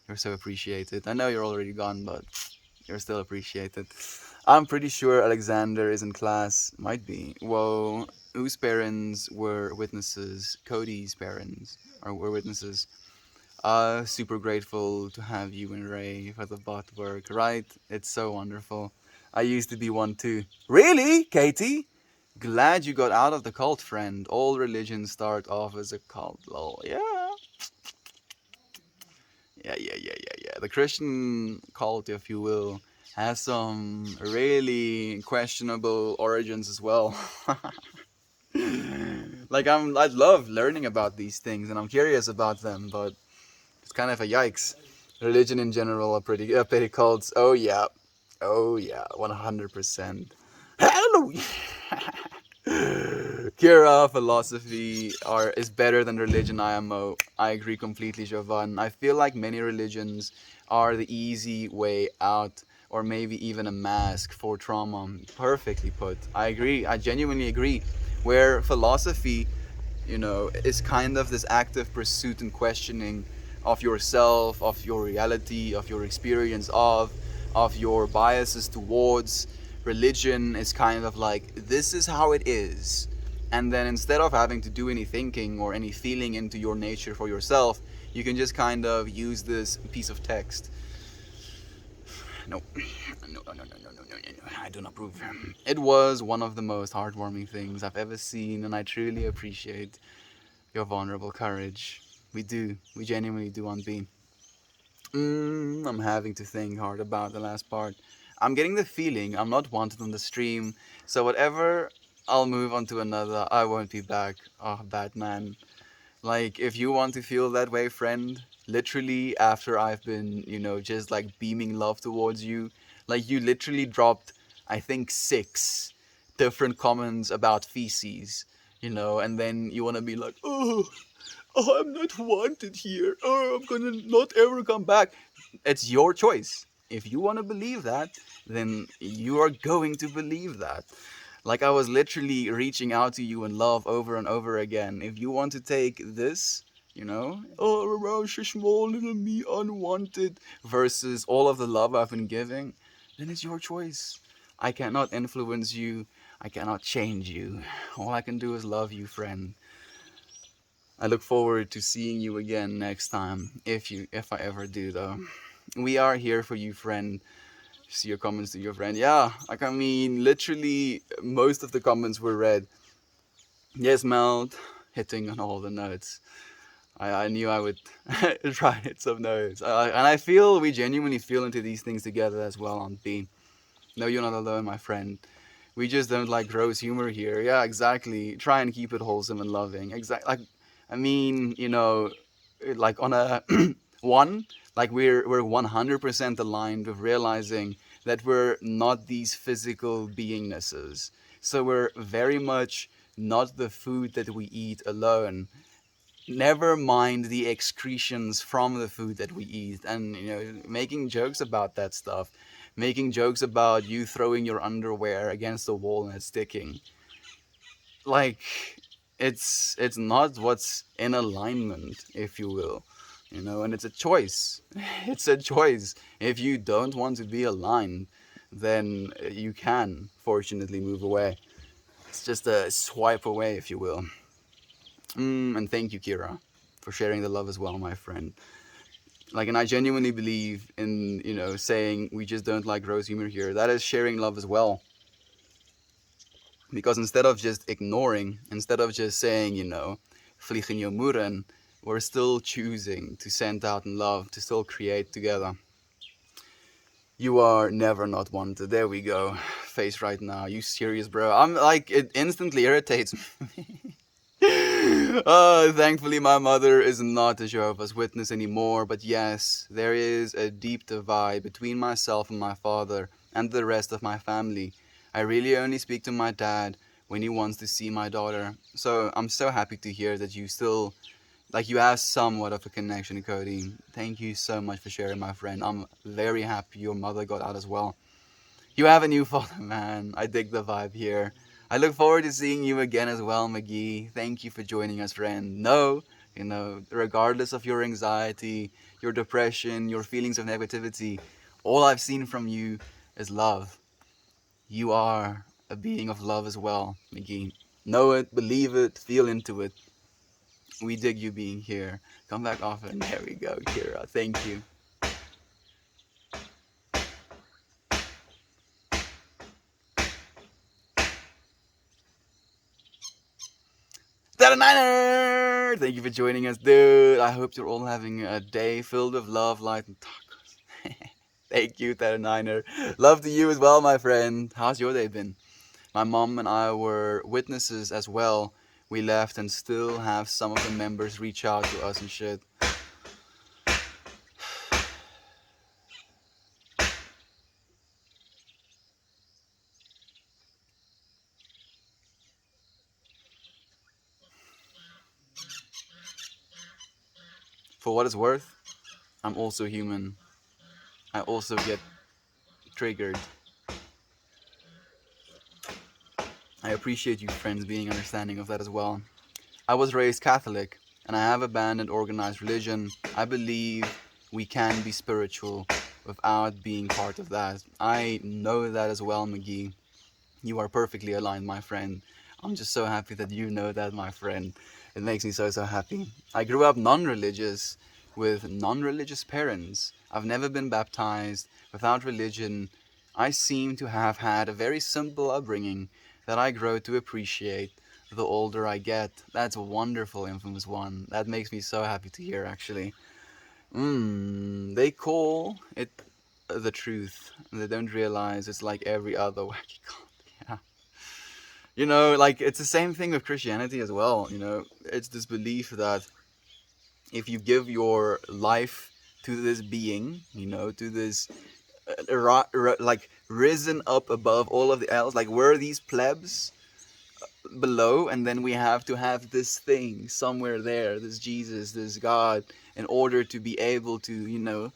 You're so appreciated. I know you're already gone, but you're still appreciated. I'm pretty sure Alexander is in class. Might be. Whoa. Whose parents were witnesses? Cody's parents were witnesses. Super grateful to have you and Ray for the bot work, right? It's so wonderful. I used to be one too. Really, Katie? Glad you got out of the cult, friend. All religions start off as a cult, lol. Yeah. The Christian cult, if you will, has some really questionable origins as well. Like I love learning about these things and I'm curious about them, but it's kind of a yikes. Religion in general are pretty cults. Oh yeah, 100%. Hallelujah. Kira, philosophy is better than religion, IMO. I agree completely, Jovan. I feel like many religions are the easy way out, or maybe even a mask for trauma. Perfectly put. I agree. I genuinely agree. Where philosophy, is kind of this active pursuit and questioning of yourself, of your reality, of your experience of your biases towards, religion is kind of like, this is how it is. And then instead of having to do any thinking or any feeling into your nature for yourself, you can just kind of use this piece of text. No, no, no, no, no, no, no, no, no. I do not approve. It was one of the most heartwarming things I've ever seen, and I truly appreciate your vulnerable courage. We do. We genuinely do on B. I'm having to think hard about the last part. I'm getting the feeling I'm not wanted on the stream, so whatever, I'll move on to another. I won't be back. Oh, Batman. Like, if you want to feel that way, friend, literally after I've been, just like beaming love towards you, like you literally dropped, I think, 6 different comments about feces, and then you want to be like, oh, I'm not wanted here. Oh, I'm gonna not ever come back. It's your choice. If you want to believe that, then you are going to believe that. Like, I was literally reaching out to you in love over and over again. If you want to take this, oh, small little me unwanted, versus all of the love I've been giving, then it's your choice. I cannot influence you. I cannot change you. All I can do is love you, friend. I look forward to seeing you again next time, if I ever do, though. We are here for you, friend. See your comments to your friend. Yeah, like, I mean, literally most of the comments were read. Yes, Meld, hitting on all the notes. I knew I would try and hit some notes. And I feel we genuinely feel into these things together as well on B. No, you're not alone, my friend. We just don't like gross humor here. Yeah, exactly. Try and keep it wholesome and loving. Like, I mean, like on a one, like we're 100% aligned with realizing that we're not these physical beingnesses. So we're very much not the food that we eat alone. Never mind the excretions from the food that we eat, and making jokes about that stuff, making jokes about you throwing your underwear against the wall and it's sticking. Like, it's not what's in alignment, if you will, and it's a choice. It's a choice. If you don't want to be aligned, then you can fortunately move away. It's just a swipe away, if you will. And thank you, Kira, for sharing the love as well, my friend. Like, and I genuinely believe in, saying we just don't like gross humor here. That is sharing love as well. Because instead of just ignoring, instead of just saying, vliegen je moeren, we're still choosing to send out in love, to still create together. You are never not wanted. There we go. Face right now. You serious, bro? I'm like, it instantly irritates me. Thankfully, my mother is not a Jehovah's Witness anymore, but yes, there is a deep divide between myself and my father and the rest of my family. I really only speak to my dad when he wants to see my daughter. So I'm so happy to hear that you still, like, you have somewhat of a connection, Cody. Thank you so much for sharing, my friend. I'm very happy your mother got out as well. You have a new father, man. I dig the vibe here. I look forward to seeing you again as well, McGee. Thank you for joining us, friend. No, regardless of your anxiety, your depression, your feelings of negativity, all I've seen from you is love. You are a being of love as well, McGee. Know it, believe it, feel into it. We dig you being here. Come back often. There we go, Kira. Thank you. That a niner! Thank you for joining us, dude. I hope you're all having a day filled with love, light, and tacos. Thank you, that a niner. Love to you as well, my friend. How's your day been? My mom and I were witnesses as well. We left and still have some of the members reach out to us and shit. For what it's worth, I'm also human. I also get triggered. I appreciate you friends being understanding of that as well. I was raised Catholic, and I have abandoned organized religion. I believe we can be spiritual without being part of that. I know that as well, McGee. You are perfectly aligned, my friend. I'm just so happy that you know that, my friend. It makes me so, so happy. I grew up non-religious with non-religious parents. I've never been baptized. Without religion, I seem to have had a very simple upbringing that I grow to appreciate the older I get. That's wonderful, Infamous One. That makes me so happy to hear, actually. They call it the truth. They don't realize it's like every other wacky con. Yeah. Like it's the same thing with Christianity as well. It's this belief that if you give your life to this being, to this like risen up above all of the else, like we're these plebs below, and then we have to have this thing somewhere there, this Jesus, this God, in order to be able to,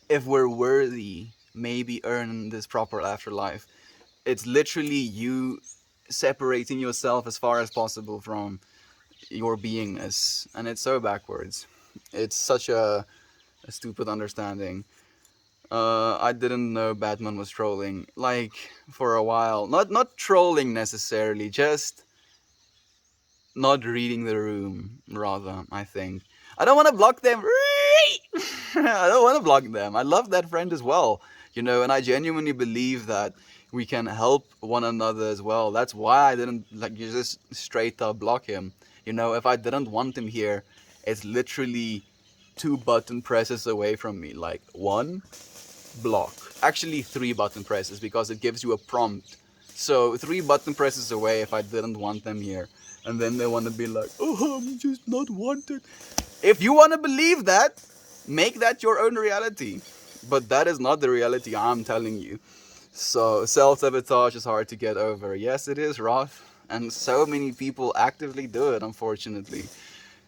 if we're worthy, maybe earn this proper afterlife. It's literally you separating yourself as far as possible from your beingness, and it's so backwards. It's such a stupid understanding. I didn't know Batman was trolling, like, for a while. Not trolling necessarily, just not reading the room, rather, I think. I don't want to block them. I don't want to block them. I love that friend as well, and I genuinely believe that we can help one another as well. That's why I didn't, like, you just straight up block him. If I didn't want him here, it's literally 2 button presses away from me. Like, one, block. Actually, 3 button presses, because it gives you a prompt. So 3 button presses away if I didn't want them here. And then they want to be like, oh, I'm just not wanted. If you want to believe that, make that your own reality. But that is not the reality I'm telling you. So self-sabotage is hard to get over. Yes, it is, Roth. And so many people actively do it, unfortunately.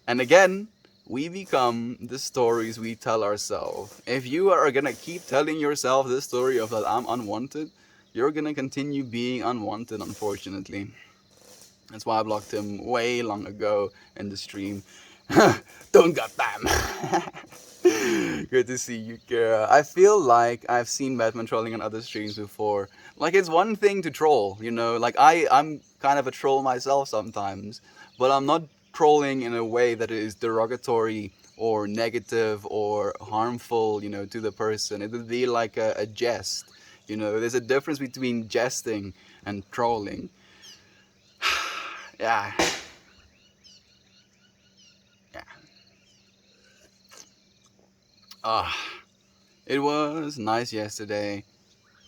And again, we become the stories we tell ourselves. If you are gonna keep telling yourself this story of that I'm unwanted, you're gonna continue being unwanted, unfortunately. That's why I blocked him way long ago in the stream. Don't got time. Good to see you, Kira. I feel like I've seen Batman trolling on other streams before. Like, it's one thing to troll, Like, I'm kind of a troll myself sometimes, but I'm not trolling in a way that is derogatory or negative or harmful, to the person. It would be like a jest. There's a difference between jesting and trolling. Yeah. Yeah. Ah. It was nice yesterday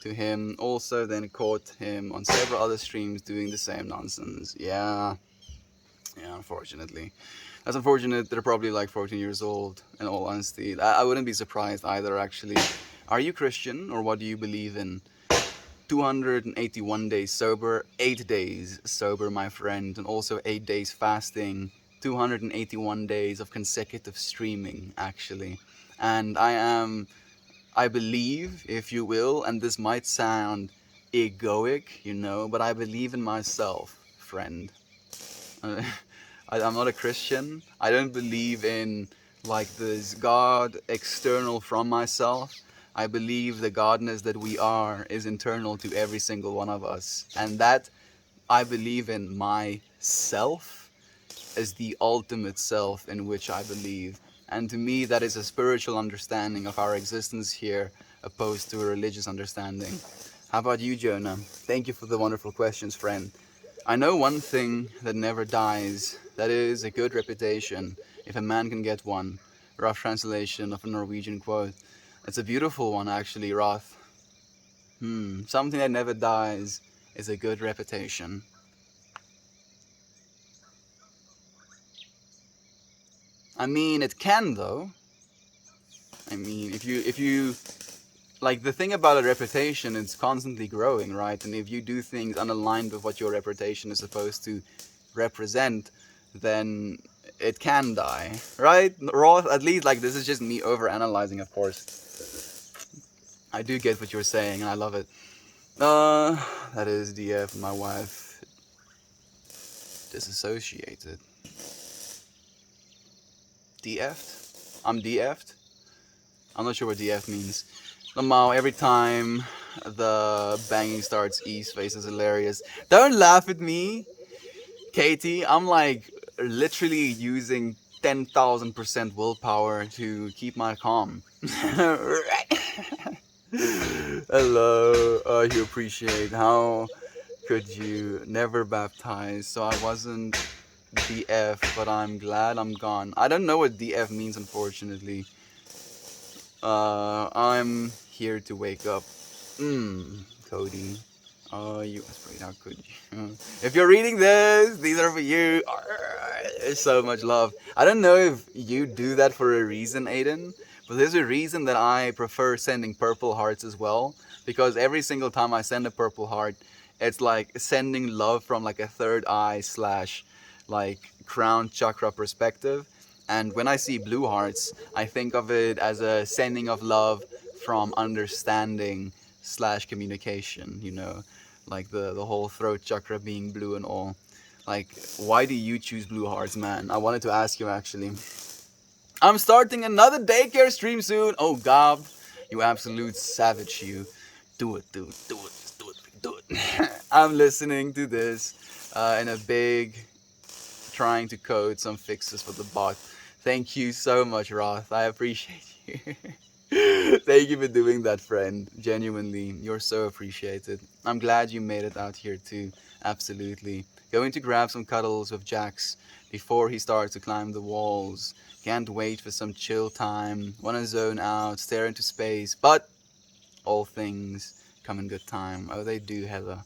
to him. Also, then caught him on several other streams doing the same nonsense. Yeah. Yeah, unfortunately. That's unfortunate. They're probably like 14 years old, in all honesty. I wouldn't be surprised either, actually. Are you Christian, or what do you believe in? 281 days sober, 8 days sober, my friend, and also 8 days fasting, 281 days of consecutive streaming, actually. And I believe, if you will, and this might sound egoic, but I believe in myself, friend. I'm not a Christian. I don't believe in, like, this God external from myself. I believe the godness that we are is internal to every single one of us. And that I believe in myself as the ultimate self in which I believe. And to me, that is a spiritual understanding of our existence here, opposed to a religious understanding. How about you, Jonah? Thank you for the wonderful questions, friend. I know one thing that never dies. That is a good reputation, if a man can get one. Rough translation of a Norwegian quote. It's a beautiful one, actually, Roth. Something that never dies is a good reputation. I mean, it can, though. I mean, if you like, the thing about a reputation, it's constantly growing, right? And if you do things unaligned with what your reputation is supposed to represent, then it can die, right? Roth, at least, like, this is just me over analyzing, of course. I do get what you're saying, and I love it. That is DF, my wife disassociated. DF'd? I'm DF'd? I'm not sure what DF means. Lamau, every time the banging starts, E's face is hilarious. Don't laugh at me, Katie. I'm like literally using 10,000% willpower to keep my calm. Hello, you appreciate. How could you never baptize? So I wasn't DF, but I'm glad I'm gone. I don't know what DF means, unfortunately. I'm here to wake up. Cody. Oh, you afraid? How could you? If you're reading this, these are for you. There's so much love. I don't know if you do that for a reason, Aiden, but there's a reason that I prefer sending purple hearts as well. Because every single time I send a purple heart, it's like sending love from like a third eye slash like crown chakra perspective. And when I see blue hearts, I think of it as a sending of love from understanding slash communication, you know, like the whole throat chakra being blue and all. Like, why do you choose blue hearts, man? I wanted to ask you actually. I'm starting another daycare stream soon. Oh, God, you absolute savage, you. Do it, dude. Do it. Just do it. Do it. I'm listening to this in a big trying to code some fixes for the bot. Thank you so much, Roth. I appreciate you. Thank you for doing that, friend. Genuinely, you're so appreciated. I'm glad you made it out here too. Absolutely. Going to grab some cuddles with Jax before he starts to climb the walls. Can't wait for some chill time. Wanna zone out, stare into space, but all things come in good time. Oh, they do, Heather.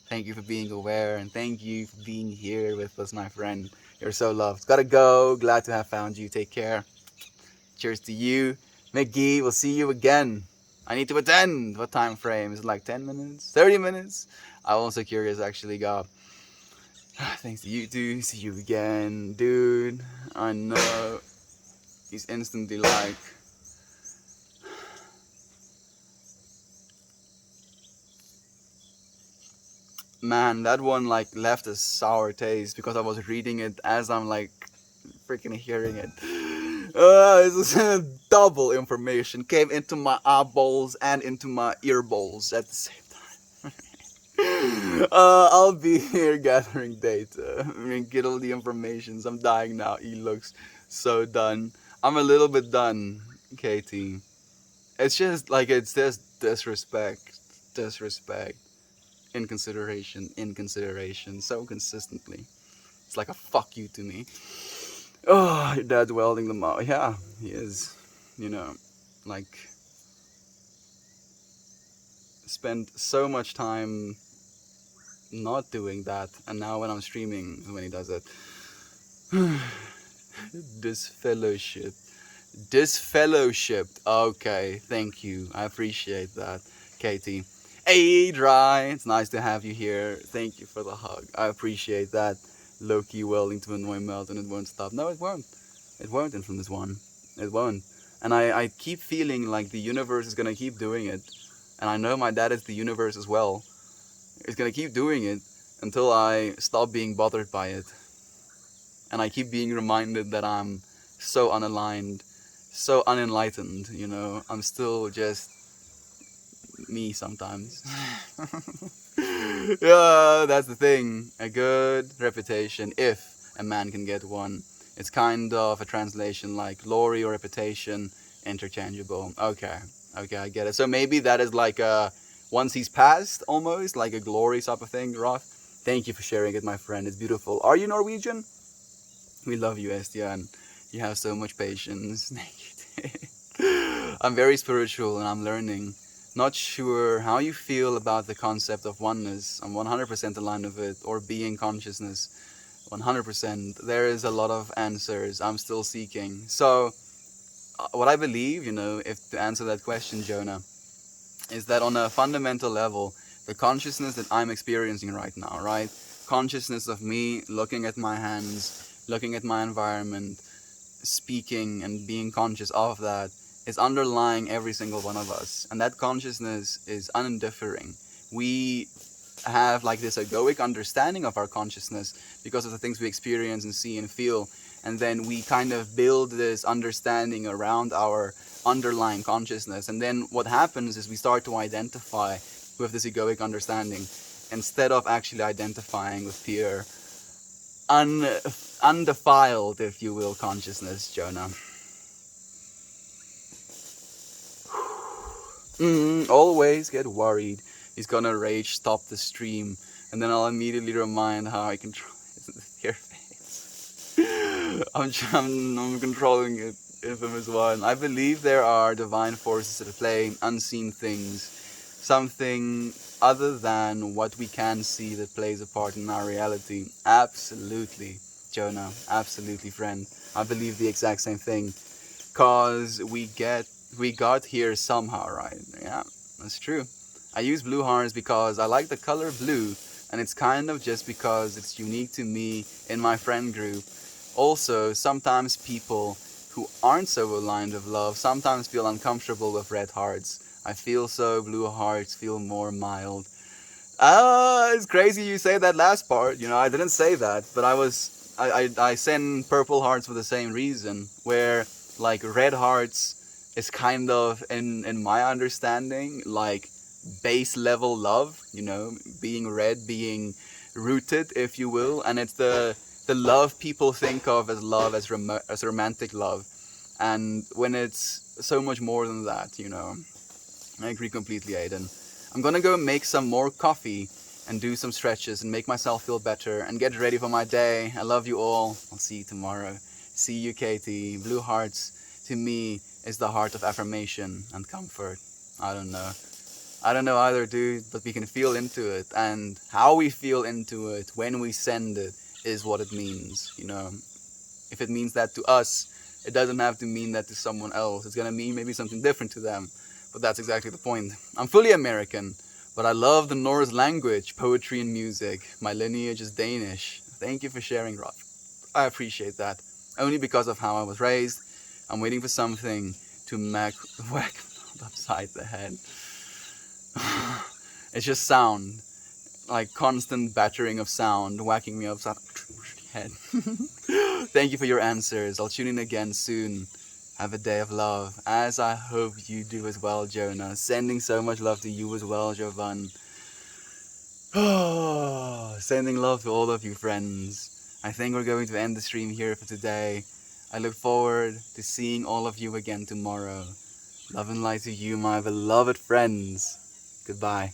Thank you for being aware, and thank you for being here with us, my friend. You're so loved. Gotta go. Glad to have found you. Take care. Cheers to you. McGee, we'll see you again. I need to attend. What time frame? Is it like 10 minutes? 30 minutes? I'm also curious, actually, God. Thanks to you too. See you again. Dude, I know. He's instantly like, man, that one like left a sour taste because I was reading it as I'm like freaking hearing it. It's double information came into my eyeballs and into my earballs at the same time. I'll be here gathering data. I mean, get all the informations. I'm dying now. He looks so done. I'm a little bit done, Katie. It's just like it's just disrespect, inconsideration, so consistently. It's like a fuck you to me. Oh, your dad's welding them out. Yeah, he is. You know, like, spend so much time not doing that, and now when I'm streaming, when he does it. Disfellowship. Disfellowshipped. Okay, thank you. I appreciate that, Katie. Hey, Dry. It's nice to have you here. Thank you for the hug. I appreciate that. Low-key welding to annoy melt and it won't stop. No, it won't. It won't, Infamous One. It won't. And I keep feeling like the universe is gonna keep doing it. And I know my dad is the universe as well. It's gonna keep doing it until I stop being bothered by it. And I keep being reminded that I'm so unaligned, so unenlightened, you know. I'm still just me sometimes. Yeah, that's the thing. A good reputation, if a man can get one. It's kind of a translation like glory or reputation, interchangeable. Okay, I get it. So maybe that is like a once he's passed, almost like a glory type of thing. Roth, thank you for sharing it, my friend. It's beautiful. Are you Norwegian? We love you, Estia, and you have so much patience. Thank you. I'm very spiritual and I'm learning. Not sure how you feel about the concept of oneness. I'm 100% aligned with it, or being consciousness. 100%. There is a lot of answers I'm still seeking. So, what I believe, you know, if to answer that question, Jonah, is that on a fundamental level, the consciousness that I'm experiencing right now, right? Consciousness of me looking at my hands, looking at my environment, speaking and being conscious of that is underlying every single one of us. And that consciousness is undiffering. We have like this egoic understanding of our consciousness because of the things we experience and see and feel. And then we kind of build this understanding around our underlying consciousness. And then what happens is we start to identify with this egoic understanding instead of actually identifying with pure, undefiled, if you will, consciousness, Jonah. Always get worried he's gonna rage stop the stream, and then I'll immediately remind how I control your face. I'm controlling it, infamous one. I believe there are divine forces at play, unseen things, something other than what we can see that plays a part in our reality. Absolutely, Jonah. Absolutely, friend. I believe the exact same thing. Cause we got here somehow, right? Yeah, that's true. I use blue hearts because I like the color blue, and it's kind of just because it's unique to me in my friend group. Also, sometimes people who aren't so aligned with love sometimes feel uncomfortable with red hearts. I feel so blue hearts feel more mild. It's crazy you say that last part. I didn't say that, but I send purple hearts for the same reason. Where like red hearts is kind of in my understanding like base level love. Being red, being rooted, if you will, and it's the love people think of as love as romantic love, and when it's so much more than that. I agree completely, Aiden. I'm gonna go make some more coffee and do some stretches and make myself feel better and get ready for my day. I love you all. I'll see you tomorrow. See you, Katie. Blue hearts, to me, is the heart of affirmation and comfort. I don't know. I don't know either, dude, but we can feel into it. And how we feel into it when we send it is what it means. If it means that to us, it doesn't have to mean that to someone else. It's gonna mean maybe something different to them. But that's exactly the point. I'm fully American, but I love the Norse language, poetry, and music. My lineage is Danish. Thank you for sharing, Rob. I appreciate that. Only because of how I was raised. I'm waiting for something to whack upside the head. It's just sound. Like constant battering of sound, whacking me upside the head. Thank you for your answers. I'll tune in again soon. Have a day of love, as I hope you do as well, Jonah. Sending so much love to you as well, Jovan. Sending love to all of you, friends. I think we're going to end the stream here for today. I look forward to seeing all of you again tomorrow. Love and light to you, my beloved friends. Goodbye.